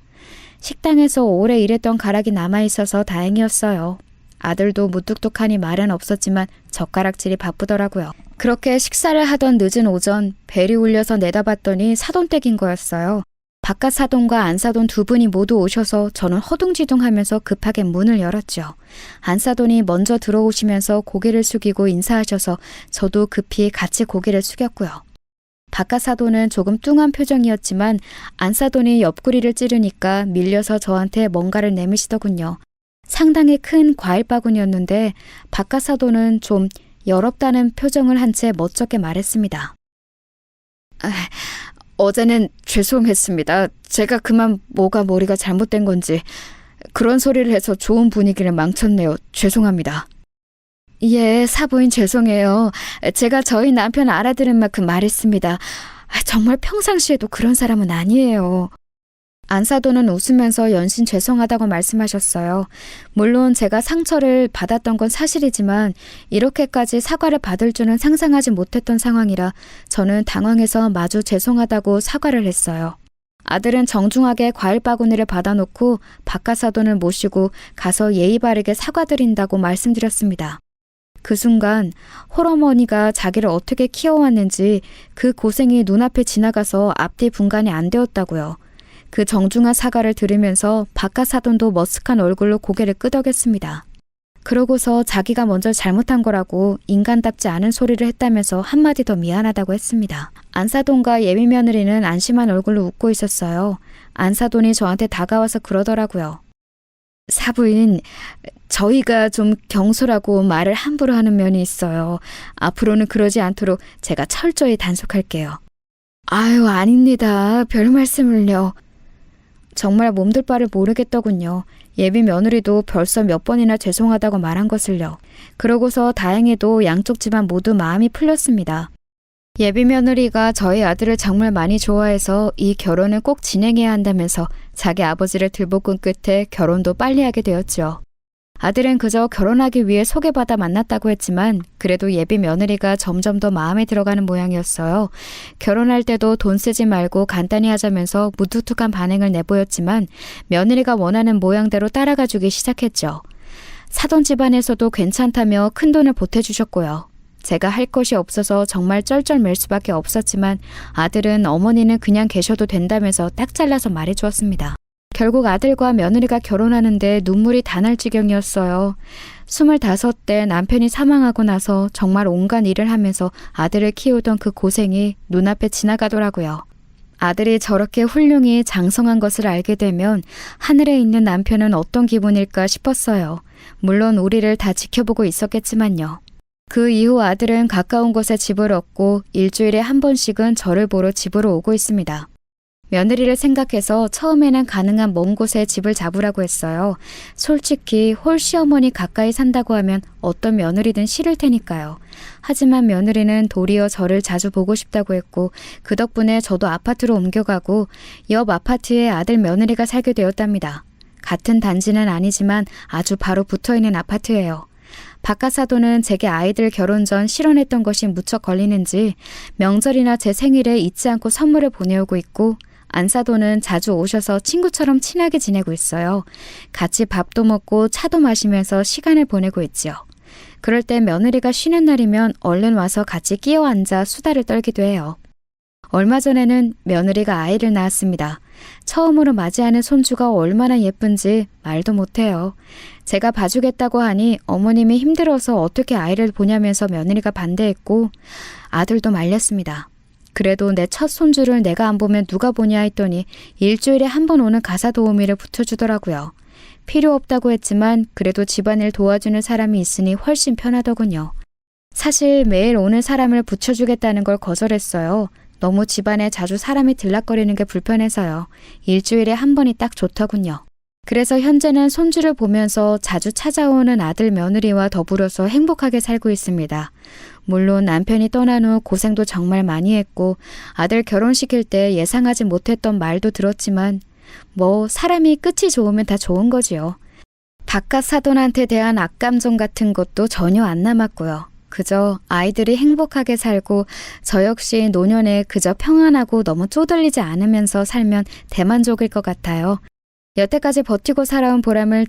식당에서 오래 일했던 가락이 남아있어서 다행이었어요. 아들도 무뚝뚝하니 말은 없었지만 젓가락질이 바쁘더라고요. 그렇게 식사를 하던 늦은 오전 벨이 울려서 내다봤더니 사돈댁인 거였어요. 바깥 사돈과 안 사돈 두 분이 모두 오셔서 저는 허둥지둥하면서 급하게 문을 열었죠. 안 사돈이 먼저 들어오시면서 고개를 숙이고 인사하셔서 저도 급히 같이 고개를 숙였고요. 바깥 사돈은 조금 뚱한 표정이었지만 안 사돈이 옆구리를 찌르니까 밀려서 저한테 뭔가를 내미시더군요. 상당히 큰 과일 바구니였는데 바깥 사돈은 좀 열없다는 표정을 한 채 멋쩍게 말했습니다. 어제는 죄송했습니다. 제가 그만 뭐가 머리가 잘못된 건지 그런 소리를 해서 좋은 분위기를 망쳤네요. 죄송합니다. 예, 사부인 죄송해요. 제가 저희 남편 알아들은 만큼 말했습니다. 정말 평상시에도 그런 사람은 아니에요. 안사돈은 웃으면서 연신 죄송하다고 말씀하셨어요. 물론 제가 상처를 받았던 건 사실이지만 이렇게까지 사과를 받을 줄은 상상하지 못했던 상황이라 저는 당황해서 마주 죄송하다고 사과를 했어요. 아들은 정중하게 과일 바구니를 받아놓고 바깥 사돈을 모시고 가서 예의 바르게 사과드린다고 말씀드렸습니다. 그 순간 홀어머니가 자기를 어떻게 키워왔는지 그 고생이 눈앞에 지나가서 앞뒤 분간이 안 되었다고요. 그 정중한 사과를 들으면서 바깥 사돈도 머쓱한 얼굴로 고개를 끄덕였습니다. 그러고서 자기가 먼저 잘못한 거라고 인간답지 않은 소리를 했다면서 한마디 더 미안하다고 했습니다. 안사돈과 예비 며느리는 안심한 얼굴로 웃고 있었어요. 안사돈이 저한테 다가와서 그러더라고요. 사부인, 저희가 좀 경솔하고 말을 함부로 하는 면이 있어요. 앞으로는 그러지 않도록 제가 철저히 단속할게요. 아유, 아닙니다. 별 말씀을요. 정말 몸둘 바를 모르겠더군요. 예비 며느리도 벌써 몇 번이나 죄송하다고 말한 것을요. 그러고서 다행히도 양쪽 집안 모두 마음이 풀렸습니다. 예비 며느리가 저희 아들을 정말 많이 좋아해서 이 결혼을 꼭 진행해야 한다면서 자기 아버지를 들볶은 끝에 결혼도 빨리 하게 되었죠. 아들은 그저 결혼하기 위해 소개받아 만났다고 했지만 그래도 예비 며느리가 점점 더 마음에 들어가는 모양이었어요. 결혼할 때도 돈 쓰지 말고 간단히 하자면서 무뚝뚝한 반응을 내보였지만 며느리가 원하는 모양대로 따라가주기 시작했죠. 사돈 집안에서도 괜찮다며 큰돈을 보태주셨고요. 제가 할 것이 없어서 정말 쩔쩔맬 수밖에 없었지만 아들은 어머니는 그냥 계셔도 된다면서 딱 잘라서 말해주었습니다. 결국 아들과 며느리가 결혼하는데 눈물이 다 날 지경이었어요. 25대 남편이 사망하고 나서 정말 온갖 일을 하면서 아들을 키우던 그 고생이 눈앞에 지나가더라고요. 아들이 저렇게 훌륭히 장성한 것을 알게 되면 하늘에 있는 남편은 어떤 기분일까 싶었어요. 물론 우리를 다 지켜보고 있었겠지만요. 그 이후 아들은 가까운 곳에 집을 얻고 일주일에 한 번씩은 저를 보러 집으로 오고 있습니다. 며느리를 생각해서 처음에는 가능한 먼 곳에 집을 잡으라고 했어요. 솔직히 홀시어머니 가까이 산다고 하면 어떤 며느리든 싫을 테니까요. 하지만 며느리는 도리어 저를 자주 보고 싶다고 했고 그 덕분에 저도 아파트로 옮겨가고 옆 아파트에 아들 며느리가 살게 되었답니다. 같은 단지는 아니지만 아주 바로 붙어있는 아파트예요. 바깥 사돈은 제게 아이들 결혼 전 실언했던 것이 무척 걸리는지 명절이나 제 생일에 잊지 않고 선물을 보내오고 있고 안사돈은 자주 오셔서 친구처럼 친하게 지내고 있어요. 같이 밥도 먹고 차도 마시면서 시간을 보내고 있지요. 그럴 때 며느리가 쉬는 날이면 얼른 와서 같이 끼어 앉아 수다를 떨기도 해요. 얼마 전에는 며느리가 아이를 낳았습니다. 처음으로 맞이하는 손주가 얼마나 예쁜지 말도 못해요. 제가 봐주겠다고 하니 어머님이 힘들어서 어떻게 아이를 보냐면서 며느리가 반대했고 아들도 말렸습니다. 그래도 내 첫 손주를 내가 안 보면 누가 보냐 했더니 일주일에 한 번 오는 가사 도우미를 붙여주더라고요. 필요 없다고 했지만 그래도 집안일 도와주는 사람이 있으니 훨씬 편하더군요. 사실 매일 오는 사람을 붙여주겠다는 걸 거절했어요. 너무 집안에 자주 사람이 들락거리는 게 불편해서요. 일주일에 한 번이 딱 좋더군요. 그래서 현재는 손주를 보면서 자주 찾아오는 아들 며느리와 더불어서 행복하게 살고 있습니다. 물론 남편이 떠난 후 고생도 정말 많이 했고 아들 결혼시킬 때 예상하지 못했던 말도 들었지만 뭐 사람이 끝이 좋으면 다 좋은 거지요. 바깥 사돈한테 대한 악감정 같은 것도 전혀 안 남았고요. 그저 아이들이 행복하게 살고 저 역시 노년에 그저 평안하고 너무 쪼들리지 않으면서 살면 대만족일 것 같아요. 여태까지 버티고 살아온 보람을